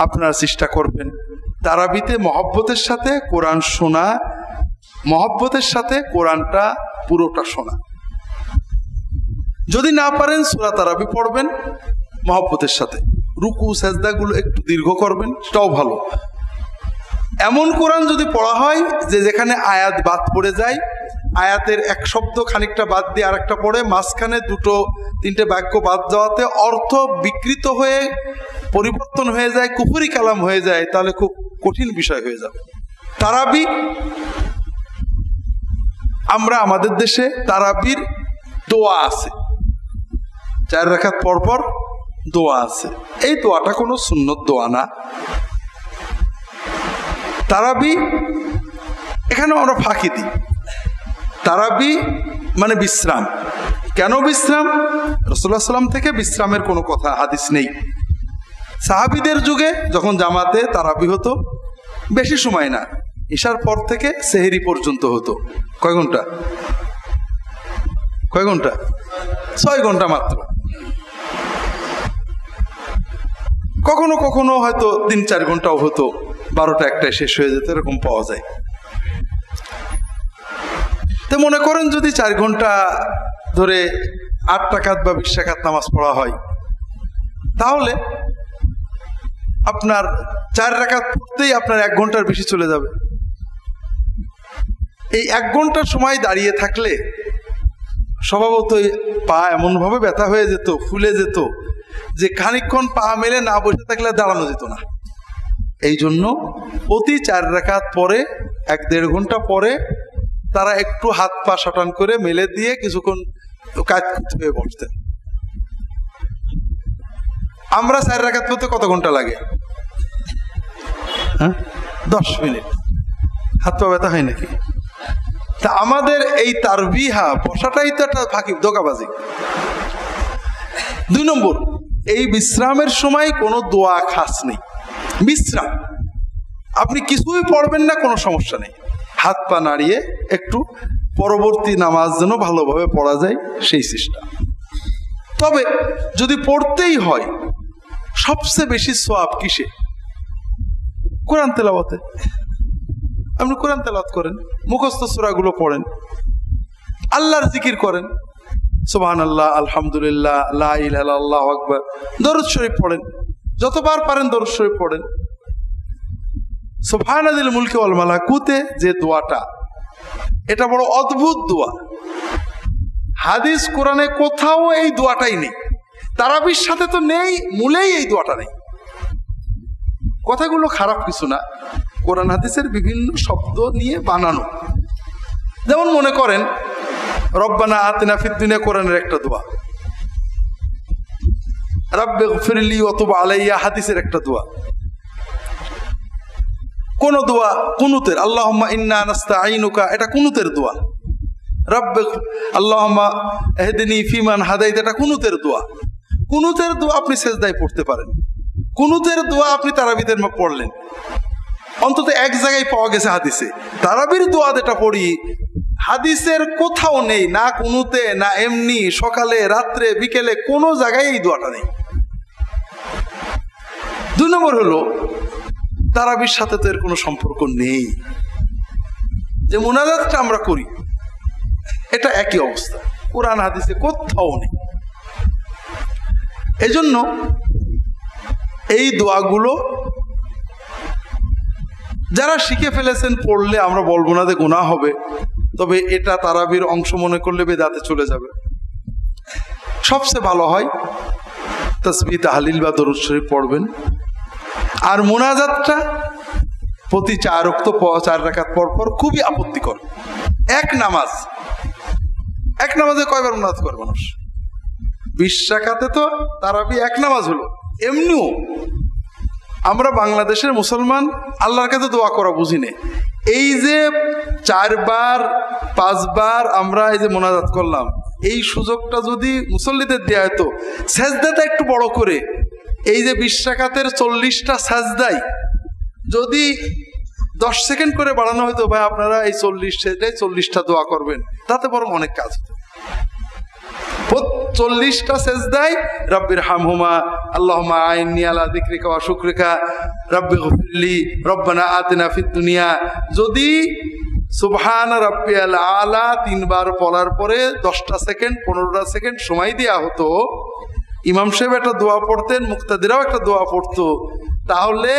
আপনারা চেষ্টা করবেন তারাবিতে মহব্বতের সাথে কোরআন শোনা, মহব্বতের সাথে কোরআনটা পুরোটা শোনা। যদি না পারেন সূরা তারাবি পড়বেন মহব্বতের সাথে, রুকু সাজদাগুলো একটু দীর্ঘ করবেন, সেটাও ভালো। এমন কোরআন যদি পড়া হয় যে যেখানে আয়াত বাদ পড়ে যায়, আয়াতের এক শব্দ খানিকটা বাদ দিয়ে আরেকটা পড়ে, মাঝখানে 2-3টে বাক্য বাদ যাওয়াতে অর্থ বিকৃত হয়ে পরিবর্তন হয়ে যায়, কুফরি কালাম হয়ে যায়, তাহলে খুব কঠিন বিষয় হয়ে যাবে। তারাবি, আমরা আমাদের দেশে তারাবির দোয়া আছে, 4 রাকাত পরপর দোয়া আছে। এই দোয়াটা কোনো সুন্নত দোয়া না। তারাবি এখানে আমরা ফাঁকি দিই। তারাবি মানে বিশ্রাম। কেন বিশ্রাম? রাসূলুল্লাহ সাল্লাল্লাহু আলাইহি ওয়াসাল্লাম থেকে বিশ্রামের কোনো কথা হাদিস নেই। সাহাবীদের যুগে যখন জামাতে তারাবি হতো, বেশি সময় না, ঈশার পর থেকে সেহরি পর্যন্ত হতো। কয় ঘন্টা? 6 ঘন্টা মাত্র। কখনো কখনো হয়তো 3-4 ঘন্টাও হতো, 12টা-1টায় শেষ হয়ে যেত, এরকম পাওয়া যায়। তো মনে করেন যদি 4 ঘন্টা ধরে 8 রাকাত বা 20 রাকাত নামাজ পড়া হয়, তাহলে আপনার 4 রাকাত পড়তেই আপনার 1 ঘন্টার বেশি চলে যাবে। এই 1 ঘন্টার সময় দাঁড়িয়ে থাকলে স্বভাবতই পা এমনভাবে ব্যথা হয়ে যেত, ফুলে যেত, যে খানিকক্ষণ পা মেলে না বসে থাকলে দাঁড়ানো যেত না। এই জন্য প্রতি 4 রাকাত পরে 1-1.5 ঘন্টা পরে তারা একটু হাত পা শটান করে মেলে দিয়ে কিছুক্ষণ কাজ করতে বসতেন। আমরা 4 রাকাত পড়তে কত ঘন্টা লাগে? 10 মিনিট। হাত পা ব্যথা হয় নাকি? তা আমাদের এই তারবিহা বসাটাই তো একটা ফাঁকি, ধোঁকাবাজি। 2 নম্বর, এই বিশ্রামের সময় কোনো দোয়া খাস নেই। বিশ্রাম, আপনি কিছুই পড়বেন না, কোনো সমস্যা নেই, হাত পা নাড়িয়ে একটু পরবর্তী নামাজ যেন ভালোভাবে পড়া যায় সেই চেষ্টা। তবে যদি পড়তেই হয়, সবচেয়ে বেশি সওয়াব কিসে? কোরআন তেলাওয়াতে। আপনি কোরআন তেলাওয়াত করেন, মুখস্থ সূরাগুলো পড়েন, আল্লাহর জিকির করেন, সুবহানাল্লাহ, আলহামদুলিল্লাহ, লা ইলাহা ইল্লাল্লাহ, আল্লাহু আকবার, দরুদ শরীফ পড়েন, যতবার পারেন দরুদ শরীফ পড়েন। সুবহানাল মুলকি ওয়াল মালাকুতে যে দোয়াটা, এটা বড় অদ্ভুত দোয়া। হাদিস কোরআনে কোথাও এই দোয়াটাই নেই, তারাবির সাথে তো নেই, মূলেই এই দোয়াটা নেই। কথাগুলো খারাপ কিছু না, কোরআন হাদিসের বিভিন্ন শব্দ নিয়ে বানানো। যেমন মনে করেন রব্বানা আতিনা ফিদ দুনিয়া, কোরআনের একটা দোয়া। রাব্বিগফিরলি ওয়া তুব আলাইয়া, হাদিসের একটা দোয়া। কোন দোয়া কুনুতের, আল্লাহুম্মা ইন্না নাস্তাঈনুকা, এটা কুনুতের দোয়া। আল্লাহুম্মা ইহদিনি ফিমান হাদাইত, এটা কুনুতের দোয়া। কুনুতের দোয়া আপনি সেজদায় পড়তে পারেন, কুনুতের দোয়া আপনি তারাবিদের পড়লেন, অন্তত এক জায়গায় পাওয়া গেছে হাদিসে। তারাবির দোয়া যেটা পড়ি, হাদিসের কোথাও নেই, না কুনুতে, না এমনি সকালে, রাত্রে, বিকেলে, কোনো জায়গায় এই দোয়াটা নেই। 2 নম্বর হলো, তারাবির সাথে তো এর কোনো সম্পর্ক নেই। যে মুনাজাতটা আমরা করি, এটা একই অবস্থা, কোরআন হাদিসে কোথাও নেই। এজন্য এই দোয়াগুলো যারা শিখে ফেলেছেন পড়লে আমরা বলবো না যে গুনাহ হবে, তবে এটা তারাবির অংশ মনে করলে বেদাতে চলে যাবে। সবচেয়ে ভালো হয় তাসবিহ, তাহলিল বা দরুদ শরীফ পড়বেন। আর মুনাজাতটা প্রতি 4 রাকাত পর পর খুবই আপত্তিকর। এক নামাজে কয়বার মুনাজাত করে মানুষ? 20 রাকাতে তো তারাবি এক নামাজ হলো। এমনিও আমরা বাংলাদেশের মুসলমান আল্লাহর কাছে দোয়া করা বুঝি না। এই যে 4 বার 5 বার আমরা এই যে মুনাজাত করলাম, এই সুযোগটা যদি মুসল্লিদের দেয়া হতো, সেজদাটা একটু বড় করে, এই যে 20 রাকাতের 40টা সেজদাই যদি 10 সেকেন্ড করে বাড়ানো হতো, ভাই আপনারা এই 40টা দোয়া করবেন, তাতে বরং অনেক কাজ হতো। 40টা সেজদায় রব্বির হামহুমা, আল্লাহুম্মা আইন্নি আলা যিকরিকা ওয়া শুকরিকা, রাব্বিগফিরলি, রব্বানা আতিনা ফিদ দুনিয়া, যদি সুবহান রাব্বিয়াল আলা 3 বার পড়ার পরে 10টা সেকেন্ড 15টা সেকেন্ড সময় দেয়া হতো, ইমাম সাহেব একটা দোয়া পড়তেন, মুক্তাদিরাও একটা দোয়া পড়তো, তাহলে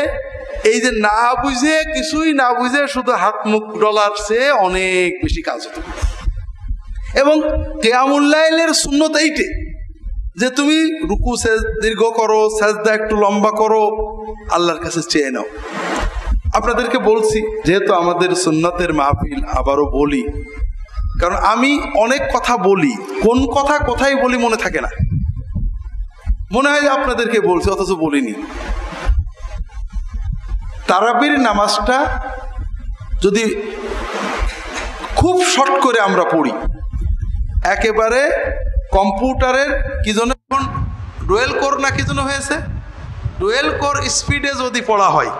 এই যে না বুঝে, কিছুই না বুঝে শুধু হাত মুখ ডলার চেয়ে অনেক বেশি কাজ হতো। এবং কিয়ামুল লাইলের সুন্নত এইটে যে তুমি রুকু দীর্ঘ করো, সাজদা একটু লম্বা করো, আল্লাহর কাছে চেয়ে নাও। আপনাদেরকে বলছি, যেহেতু আমাদের সুন্নতের মাহফিল, আবারও বলি, কারণ আমি অনেক কথা বলি, কোন কথা কোথায় বলি মনে থাকে না, মনে হয় যে আপনাদেরকে বলছি অথচ বলিনি। তারাবির নামাজটা যদি খুব শর্ট করে আমরা পড়ি, একেবারে কম্পিউটারের কি জন্য এখন ডুয়েল কোর না কি জন্য হয়েছে, ডুয়েল কোর স্পিডে যদি পড়া হয়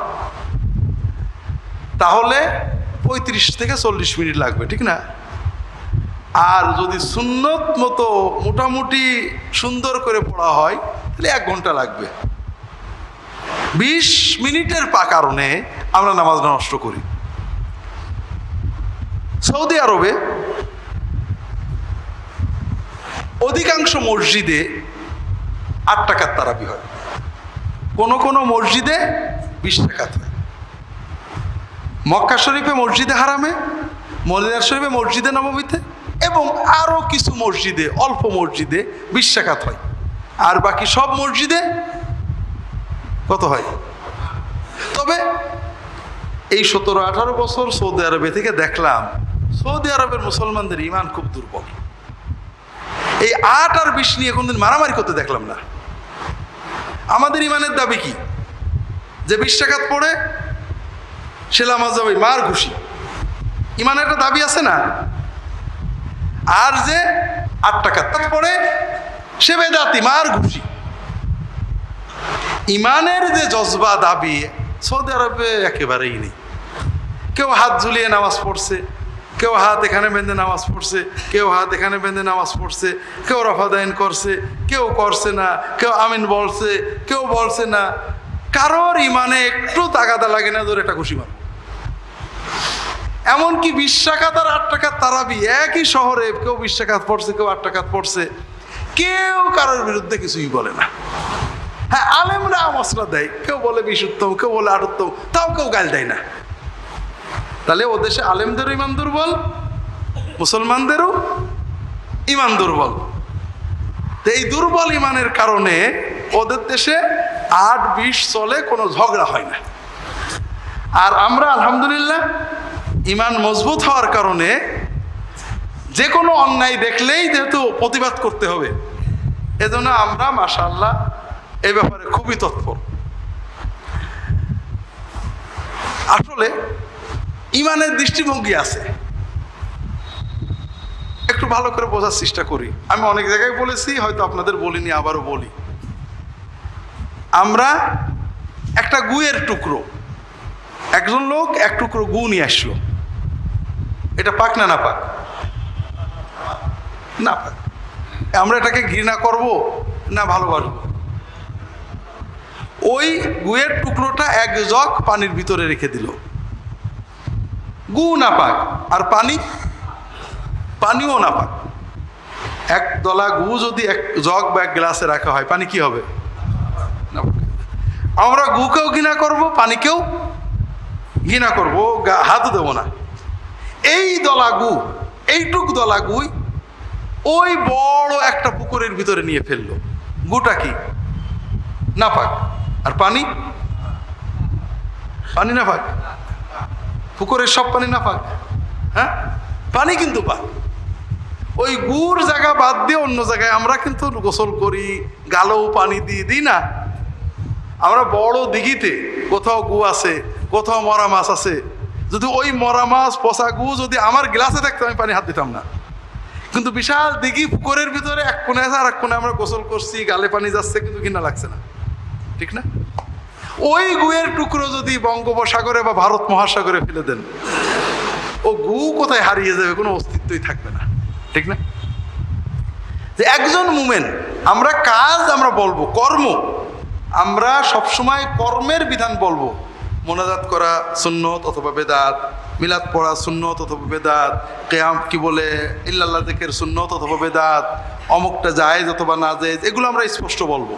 তাহলে 35 থেকে 40 মিনিট লাগবে, ঠিক না? আর যদি সুন্নত মতো মোটামুটি সুন্দর করে পড়া হয় তাহলে 1 ঘন্টা লাগবে। 20 মিনিটের কারণে আমরা নামাজ নষ্ট করি। সৌদি আরবে অধিকাংশ মসজিদে 8 টাকার তারাবি হয়। কোন কোন মসজিদে 20 রাকাত হয়। মক্কা শরীফে মসজিদে হারামে, মদিনা শরীফে মসজিদে নববীতে এবং আরো কিছু মসজিদে, অল্প মসজিদে 20 রাকাত হয়। আর বাকি সব মসজিদে কত হয়? তবে এই 17-18 বছর সৌদি আরবে থেকে দেখলাম সৌদি আরবের মুসলমানদের ইমান খুব দুর্বল। এই 8 আর 20 নিয়ে কোনদিন মারামারি করতে দেখলাম না। আমাদের ইমানের দাবি কি? যে 20 রাকাত পড়ে সে নামাজ যাবে মার খুশি, ইমানের একটা দাবি আছে না? আর যে 8 রাকাত পড়ে সে বেদাতি, মার খুশি। ইমানের যে জজবা দাবি সৌদি আরবে একেবারেই নেই। কেউ হাত ঝুলিয়ে নামাজ পড়ছে, কেউ হাত এখানে বেঁধে নামাজ পড়ছে, কেউ হাত এখানে বেঁধে নামাজ পড়ছে, কেউ রফাদাইন করছে, কেউ করছে না, কেউ আমিন বলছে, কেউ বলছে না। কারোর ইমানে একটু তাগাদা লাগে না, ধরে এটা খুশি মার। এমনকি 20 রাকাত আর 8 রাকাত তারাবি একই শহরে, কেউ 20 রাকাত পড়ছে, কেউ 8 রাকাত পড়ছে, কেউ কারোর বিরুদ্ধে কিছুই বলে না। হ্যাঁ, আলেমরা মশলা দেয়, কেউ বলে 20 উত্তম, কেউ বলে 8 উত্তম, তাও কেউ গাল দেয় না। তাহলে ও দেশে আলেমদেরও ইমান দুর্বল, মুসলমানদেরও ইমান দুর্বল। তো এই দুর্বল ইমানের কারণে ওদের দেশে 8-20 চলে, কোনো ঝগড়া হয় না। আর আমরা আলহামদুলিল্লাহ ইমান মজবুত হওয়ার কারণে যে কোনো অন্যায় দেখলেই যেহেতু প্রতিবাদ করতে হবে, এজন্য আমরা মাশাআল্লাহ এই ব্যাপারে খুবই তৎপর। আসলে ইমানের দৃষ্টিভঙ্গি আছে, একটু ভালো করে বোঝার চেষ্টা করি। আমি অনেক জায়গায় বলেছি, হয়তো আপনাদের বলিনি, আবারও বলি। আমরা একটা গুয়ের টুকরো, একজন লোক এক টুকরো গু নিয়ে আসলো, এটা পাক না না পাক? না পাক। আমরা এটাকে ঘৃণা করব না ভালোবাসবো? ওই গুয়ের টুকরোটা 1 জগ পানির ভিতরে রেখে দিল, গু না পাক, আর পানিও না পাক। 1 দলা গু যদি 1 জগ বা 1 গ্লাসে রাখা হয়, পানি কি হবে? না। আমরা গুকেও ঘৃণা করব, পানিকেও ঘৃণা করব, হাতও দেব না। এই দলা গু, এইটুক দলা গুই ওই বড় একটা পুকুরের ভিতরে নিয়ে ফেললো। গুটা কি? না পাক। আর পানি না পাক? পুকুরের সব পানি না পাক? হ্যাঁ, পানি কিন্তু পাক। ওই গুড় জায়গা বাদ দিয়ে অন্য জায়গায় আমরা কিন্তু গোসল করি, গালেও পানি দিই না? আমরা বড় দিঘিতে কোথাও গু আছে, কোথাও মরা মাছ আছে, যদি ওই মরা মাছ পচা গু যদি আমার গ্লাসে থাকতো আমি পানি হাত দিতাম না। কিন্তু বিশাল দিঘি, পুকুরের ভিতরে এক কোণে আছে, আর এক কোণে আমরা গোসল করছি, গালে পানি যাচ্ছে, কিন্তু ঘৃণা লাগছে না, ঠিক না? ওই গুয়ের টুকরো যদি বঙ্গোপসাগরে বা ভারত মহাসাগরে ফেলে দেন, ও গু কোথায় হারিয়ে যাবে, কোনো অস্তিত্বই থাকবে না, ঠিক না? যে একজন মুমিন, আমরা কাজ আমরা বলবো, কর্ম আমরা সবসময় কর্মের বিধান বলবো। মোনাজাত করা সুন্নত অথবা বেদাত, মিলাদ পড়া সুন্নত অথবা বেদাত, কিয়াম কি বলে ইল্লাল্লাহ যিকির সুন্নত অথবা বেদাত, অমুকটা জায়েজ অথবা না জায়েজ, এগুলো আমরা স্পষ্ট বলবো।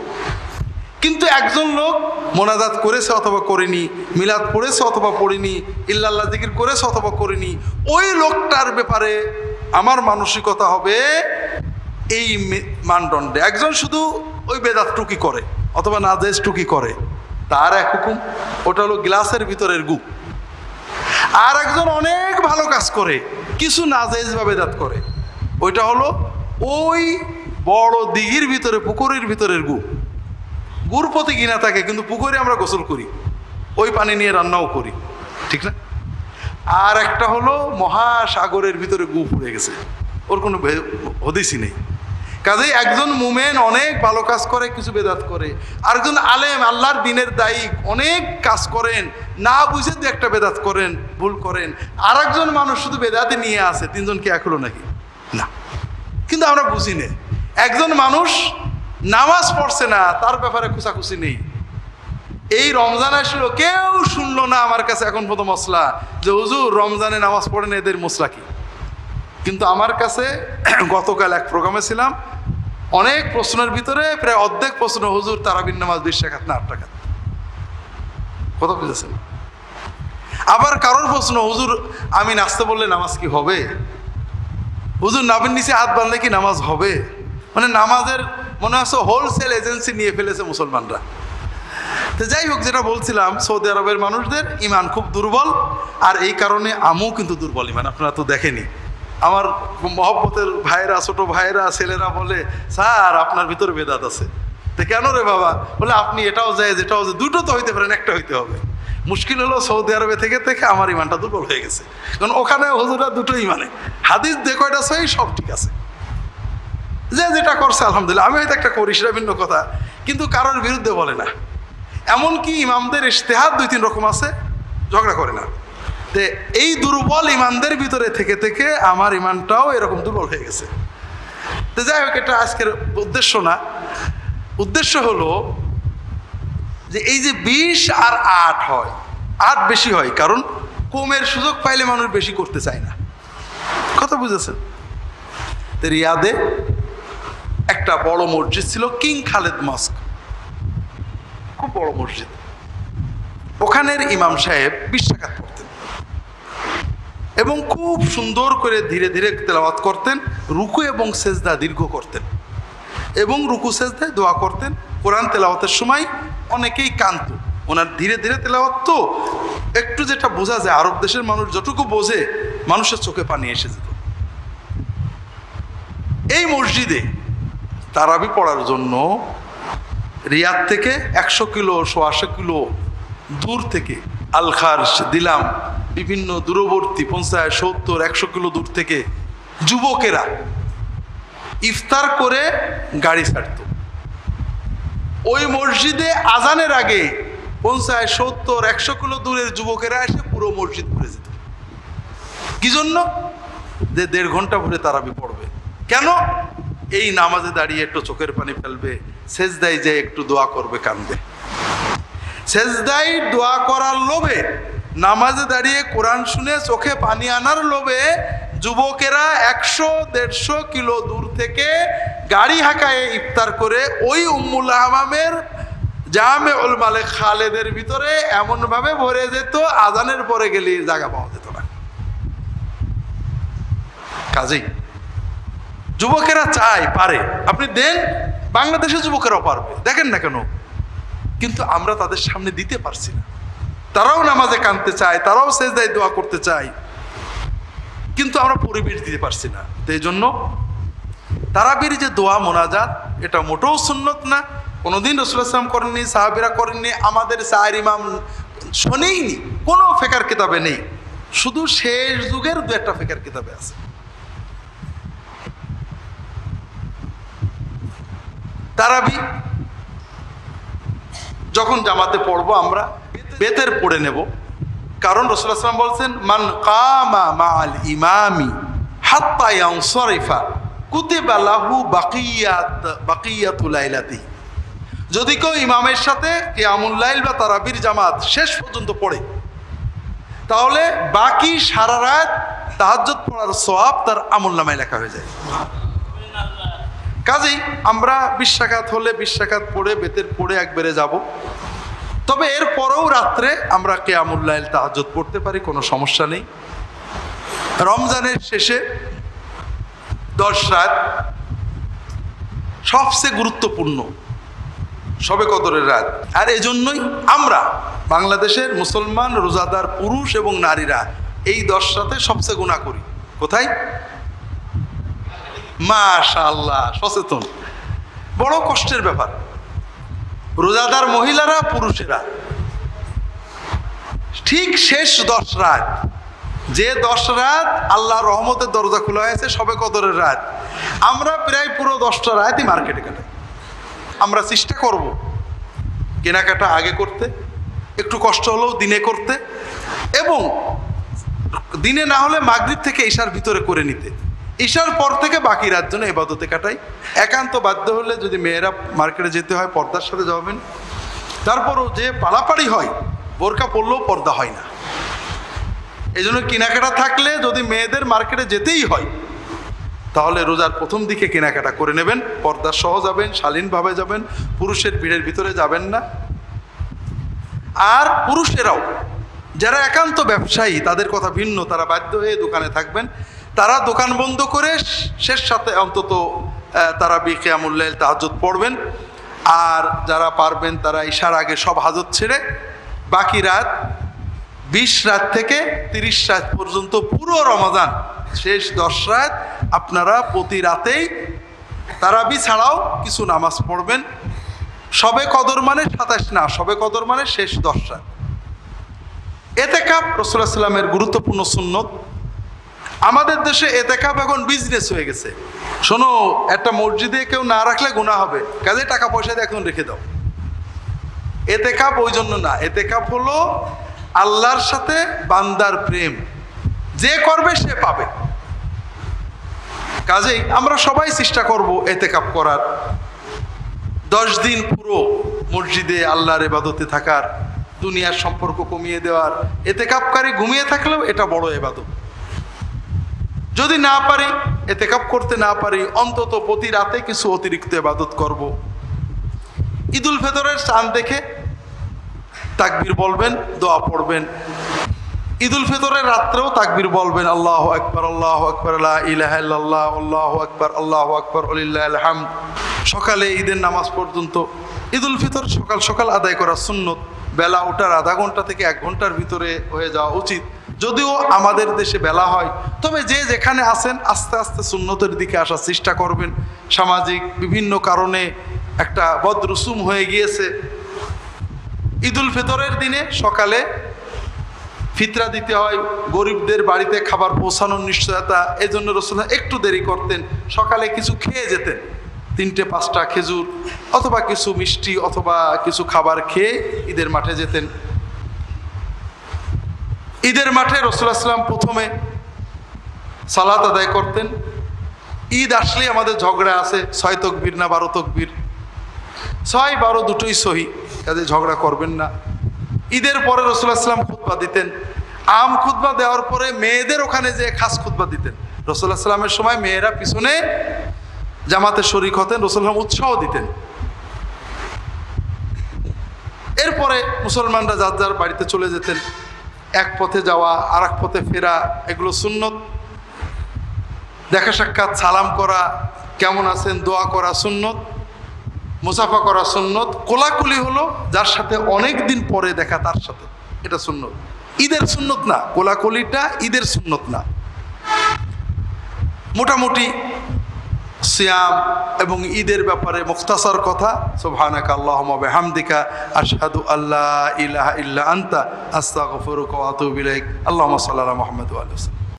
কিন্তু একজন লোক মোনাজাত করেছে অথবা করেনি, মিলাদ পড়েছে অথবা পড়েনি, ইল্লাল্লাহ যিকির করেছে অথবা করেনি, ওই লোকটার ব্যাপারে আমার মানসিকতা হবে এই মানদণ্ডে। একজন শুধু ওই বেদাত টুকি করে অথবা নাজায়েজ টুকি করে, তার এক হুকুম, ওটা হলো গ্লাসের ভিতরের গু। আর একজন অনেক ভালো কাজ করে, কিছু নাজায়েজ বা বেদাত করে, ওইটা হলো ওই বড় দিঘির ভিতরে, পুকুরের ভিতরের গু। গুর প্রতি ঘৃণা থাকে, কিন্তু পুকুরে আমরা গোসল করি, ওই পানি নিয়ে রান্নাও করি, ঠিক না? আর একটা হলো মহাসাগরের ভিতরে গু পড়ে গেছে, ওর কোনো হদিসই নেই। কাজেই একজন মুমেন অনেক ভালো কাজ করে, কিছু বেদাত করে। আরেকজন আলেম, আল্লাহর দ্বীনের দায়ী, অনেক কাজ করেন, না বুঝে দু একটা বেদাত করেন, ভুল করেন। আর একজন মানুষ শুধু বেদাতে নিয়ে আসে, 3 জন কি এক হলো নাকি? না, কিন্তু আমরা বুঝি না। একজন মানুষ নামাজ পড়ছে না, তার ব্যাপারে খুশাখুশি নেই। এই রমজান আসলো, কেউ শুনলো না আমার কাছে এখন পর্যন্ত মশলা যে হুজুর রমজানে নামাজ পড়েন, এদের মশলা কি। কিন্তু আমার কাছে গতকাল এক প্রোগ্রামে ছিলাম, অনেক প্রশ্নের ভিতরে প্রায় অর্ধেক প্রশ্ন হুজুর তারাবির নামাজ 20 রাকাত না 8 রাকাত। কথা বুঝেছেন? আবার কারোর প্রশ্ন, হুজুর আমি নাচতে বললে নামাজ কি হবে? হুজুর নাভির নিচে হাত বাঁধলে কি নামাজ হবে? মানে নামাজের মনে হচ্ছে হোলসেল এজেন্সি নিয়ে ফেলেছে মুসলমানরা। তো যাই হোক, যেটা বলছিলাম, সৌদি আরবের মানুষদের ইমান খুব দুর্বল, আর এই কারণে আমিও কিন্তু দুর্বল ইমান। আপনারা তো দেখেনি, আমার মহব্বতের ভাইয়েরা, ছোট ভাইয়েরা, ছেলেরা বলে, স্যার আপনার ভিতরে বেদাত আছে। তো কেন রে বাবা? বলে আপনি এটাও যায় যেটাও যায়, দুটো তো হইতে পারেন, একটা হইতে হবে। মুশকিল হলো সৌদি আরবে থেকে থেকে আমার ইমানটা দুর্বল হয়ে গেছে, কারণ ওখানে হুজুরা দুটোই মানে হাদিস যে কয়টা সহি সব ঠিক আছে, যে যেটা করছে আলহামদুলিল্লাহ। আমি হয়তো একটা করি, সেটা ভিন্ন কথা, কিন্তু কারোর বিরুদ্ধে বলে না। এমনকি ইমামদের ইজতিহাদ 2-3 রকম আছে, ঝগড়া করে না। তো এই দুর্বল ইমানদের ভিতরে থেকে থেকে আমার ইমানটাও এরকম দুর্বল হয়ে গেছে। তো যাই হোক, এটা আজকের উদ্দেশ্য না। উদ্দেশ্য হলো যে এই যে 20 আর 8 হয়, 8 বেশি হয়, কারণ কমের সুযোগ পাইলে মানুষ বেশি করতে চায় না। কথা বুঝেছেন? তো রিয়াদে একটা বড় মসজিদ ছিল, কিং খালেদ মস্ক, খুব বড় মসজিদ। ওখানের ইমাম সাহেব 20 রাকাত পড়তেন এবং খুব সুন্দর করে ধীরে ধীরে তেলাওয়াত করতেন, রুকু এবং সেজদা দীর্ঘ করতেন, এবং রুকু সেজদায় দোয়া করতেন। কোরআন তেলাওয়াতের সময় অনেকেই কাঁদত, ওনার ধীরে ধীরে তেলাওয়াত তো একটু যেটা বোঝা যায়, আরব দেশের মানুষ যতটুকু বোঝে, মানুষের চোখে পানি এসে যেত। এই মসজিদে তারাবি পড়ার জন্য রিয়াদ থেকে 100 কিলো 150 কিলো দূর থেকে, আল খার্শ, দিলাম, বিভিন্ন দূরবর্তী 50, 70, 100 কিলো দূর থেকে যুবকেরা ইফতার করে গাড়ি ছাড়ত। ওই মসজিদে আজানের আগে 50, 70, 100 কিলো দূরের যুবকেরা এসে পুরো মসজিদ ঘুরে যেত। কি জন্য? যে 1.5 ঘন্টা ভরে তারাবি পড়বে। কেন? এই নামাজে দাঁড়িয়ে একটু চোখের পানি ফেলবে, সেজদায় যে একটু দোয়া করবে, কাঁদবে। সেজদায় দোয়া করার লোভে, নামাজে দাঁড়িয়ে কোরআন শুনে চোখে পানি আনার লোভে যুবকেরা 100-150 কিলো দূর থেকে গাড়ি হাঁকায় ইফতার করে ওই উম্মুল হামামের জামেউল মালিক খালেদের ভিতরে এমনভাবে ভরে যেত, আজানের পরে গেলে জায়গা পাওয়া যেত না। কাজেই যুবকেরা চায়, পারে, আপনি দেন, বাংলাদেশের যুবকেরাও পারবে, দেখেন না কেন? কিন্তু আমরা তাদের সামনে দিতে পারছি না। তারাও নামাজে কাঁদতে চায়, তারাও সেজদায় দোয়া করতে চায়, কিন্তু আমরা পরিবেশ দিতে পারছি না। তো এই জন্য তারাবির যে দোয়া মোনাজাত, এটা মোটেও সুন্নত না, কোনোদিন রাসূলুল্লাহ সাল্লাল্লাহু আলাইহি ওয়াসাল্লাম করেননি, সাহাবীরা করেননি, আমাদের 4 ইমাম শোনেইনি, কোনো ফিকর কিতাবে নেই। শুধু শেষ যুগের 2-1টা ফিকর কিতাবে আছে। তারাবি যখন জামাতে পড়বো আমরা বেতের পড়ে নেব, কারণ রাসূলুল্লাহ সাল্লাল্লাহু আলাইহি ওয়াসাল্লাম বলছেন, মান কামা মাআল ইমামি হাত্তা ইয়ানসারিফা কুতিবা লাহু বাকিয়াতুল লাইলাতি। যদি কেউ ইমামের সাথে কিয়ামুল লাইল বা তারাবির জামাত শেষ পর্যন্ত পড়ে, তাহলে বাকি সারা রাত তাহাজ্জুদ পড়ার সওয়াব তার আমলনামায় লেখা হয়ে যায়। কাজেই আমরা 20 রাকাত হলে 20 রাকাত পড়ে বেতের পড়ে একবারে যাব। তবে এর পরেও রাত্রে আমরা কিয়ামুল লাইল তাহাজ্জুদ পড়তে পারি, কোনো সমস্যা নেই। রমজানের শেষে 10 রাত সবচেয়ে গুরুত্বপূর্ণ, শবে কদরের রাত। আর এজন্যই আমরা বাংলাদেশের মুসলমান রোজাদার পুরুষ এবং নারীরা এই 10 রাতে সবচেয়ে গুনাহ করি। কোথায়? মাশাআল্লাহ, সচেতন। বড় কষ্টের ব্যাপার। রোজাদার মহিলারা, পুরুষেরা ঠিক শেষ 10 রাত, যে 10 রাত আল্লাহর রহমতের দরজা খোলা হয়েছে, শবে কদরের রাত, আমরা প্রায় পুরো 10টা রাতই মার্কেটে কাটাই। আমরা চেষ্টা করব কেনাকাটা আগে করতে, একটু কষ্ট হলেও দিনে করতে, এবং দিনে না হলে মাগরিব থেকে ঈশার ভিতরে করে নিতে। ঈশার পর থেকে বাকি রাত জন্য ইবাদতে কাটাই। একান্ত বাধ্য হলে যদি মেয়েরা মার্কেটে যেতে হয়, পর্দার সাথে যাবেন। তারপরও যে পালাপাড়ি হয়, বোরকা পরলেও পর্দা হয় না। এই জন্য কেনাকাটা থাকলে যদি মেয়েদের মার্কেটে যেতেই হয়, তাহলে রোজার প্রথম দিকে কেনাকাটা করে নেবেন, পর্দা সহ যাবেন, শালীনভাবে যাবেন, পুরুষের ভিড়ের ভিতরে যাবেন না। আর পুরুষেরাও যারা একান্ত ব্যবসায়ী, তাদের কথা ভিন্ন, তারা বাধ্য হয়ে দোকানে থাকবেন, তারা দোকান বন্ধ করে শেষ সাথে অন্তত তারা কিয়ামুল লাইল তাহাজ্জুদ পড়বেন। আর যারা পারবেন তারা ইশার আগে সব হাজত ছেড়ে বাকি রাত 20 রাত থেকে 30 রাত পর্যন্ত পুরো রমাদান শেষ 10 রাত আপনারা প্রতি রাতেই তারাবি ছাড়াও কিছু নামাজ পড়বেন। শবে কদর মানে 27 না, শবে কদর মানে শেষ 10 রাত। এতেকাফ রাসূলুল্লাহ সাল্লাল্লাহু আলাইহি ওয়াসাল্লামের গুরুত্বপূর্ণ সুন্নত। আমাদের দেশে এতেকাফ এখন বিজনেস হয়ে গেছে। শোনো, একটা মসজিদে কেউ না রাখলে গুনাহ হবে, কাজে টাকা পয়সা দিয়ে এখন রেখে দাও। এতেকাফ ওই জন্য না, এতেকাফ হলো আল্লাহর সাথে বান্দার প্রেম, যে করবে সে পাবে। কাজেই আমরা সবাই চেষ্টা করব এতেকাফ করার, 10 দিন পুরো মসজিদে আল্লাহর ইবাদতে থাকার, দুনিয়ার সম্পর্ক কমিয়ে দেওয়ার। এতেকাফকারী ঘুমিয়ে থাকলেও এটা বড় ইবাদত। যদি না পারি, এতেকাফ করতে না পারি, অন্তত প্রতি রাতে কিছু অতিরিক্ত ইবাদত করব। ঈদুল ফিতরের চাঁদ দেখে তাকবীর বলবেন, দোয়া পড়বেন। ঈদুল ফিতরের রাত্রেও তাকবীর বলবেন, আল্লাহু আকবার, আল্লাহু আকবার, লা ইলাহা ইল্লাল্লাহ, আল্লাহু আকবার, আল্লাহু আকবার, ওয়ালিল্লাহিল হামদ। সকালে ঈদের নামাজ পর্যন্ত। ঈদুল ফিতর সকাল সকাল আদায় করা সুন্নত, বেলা ওঠার আধা ঘন্টা থেকে 1 ঘন্টার ভিতরে হয়ে যাওয়া উচিত। যদিও আমাদের দেশে বেলা হয়, তবে যে যেখানে আছেন আস্তে আস্তে সুন্নতের দিকে আসার চেষ্টা করবেন। সামাজিক বিভিন্ন কারণে একটা বদরসুম হয়ে গিয়েছে। ঈদুল ফিতরের দিনে সকালে ফিতরা দিতে হয়, গরিবদের বাড়িতে খাবার পৌঁছানোর নিশ্চয়তা, এই জন্য রাসূলুল্লাহ একটু দেরি করতেন। সকালে কিছু খেয়ে যেতেন, 3-5টা খেজুর অথবা কিছু মিষ্টি অথবা কিছু খাবার খেয়ে ঈদের মাঠে যেতেন। ঈদের মাঠে রাসূলুল্লাহ সাল্লাল্লাহু আলাইহি ওয়াসাল্লাম প্রথমে সালাত আদায় করতেন। ঈদ আসলে আমাদের ঝগড়া আছে, 6 তাকবীর না 12 তাকবীর, 6-12 দুটোই সহি, কাজে ঝগড়া করবেন না। ঈদের পরে রাসূলুল্লাহ সাল্লাল্লাহু আলাইহি ওয়াসাল্লাম খুতবা দিতেন। আম খুতবা দেওয়ার পরে মেয়েদের ওখানে যে খাস খুতবা দিতেন। রাসূলুল্লাহ সাল্লাল্লাহু আলাইহি ওয়াসাল্লামের সময় মেয়েরা পিছনে জামাতে শরীক হতেন, রাসূলুল্লাহ উৎসাহ দিতেন। এরপরে মুসলমানরা যার যার বাড়িতে চলে যেতেন। এক পথে যাওয়া, আর এক পথে ফেরা, এগুলো সুন্নত। দেখা সাক্ষাৎ, সালাম করা, কেমন আছেন, দোয়া করা সুন্নত। মুসাফা করা সুন্নত। কোলাকুলি হলো যার সাথে অনেক দিন পরে দেখা তার সাথে, এটা সুন্নত। ঈদের সুন্নত না, কোলাকুলিটা ঈদের সুন্নত না। মোটামুটি সিয়াম এবং ঈদের ব্যাপারে মুখতাসার কথা। সুবহানাকা আল্লাহুম্মা বিহামদিকা আশহাদু আল্লা ইলাহা ইল্লা আনতা আস্তাগফিরুকা ওয়া আতুবু ইলাইক। আল্লাহুম্মা সাল্লি আলা মুহাম্মাদ ওয়া আলিহি ওয়া সাল্লাম।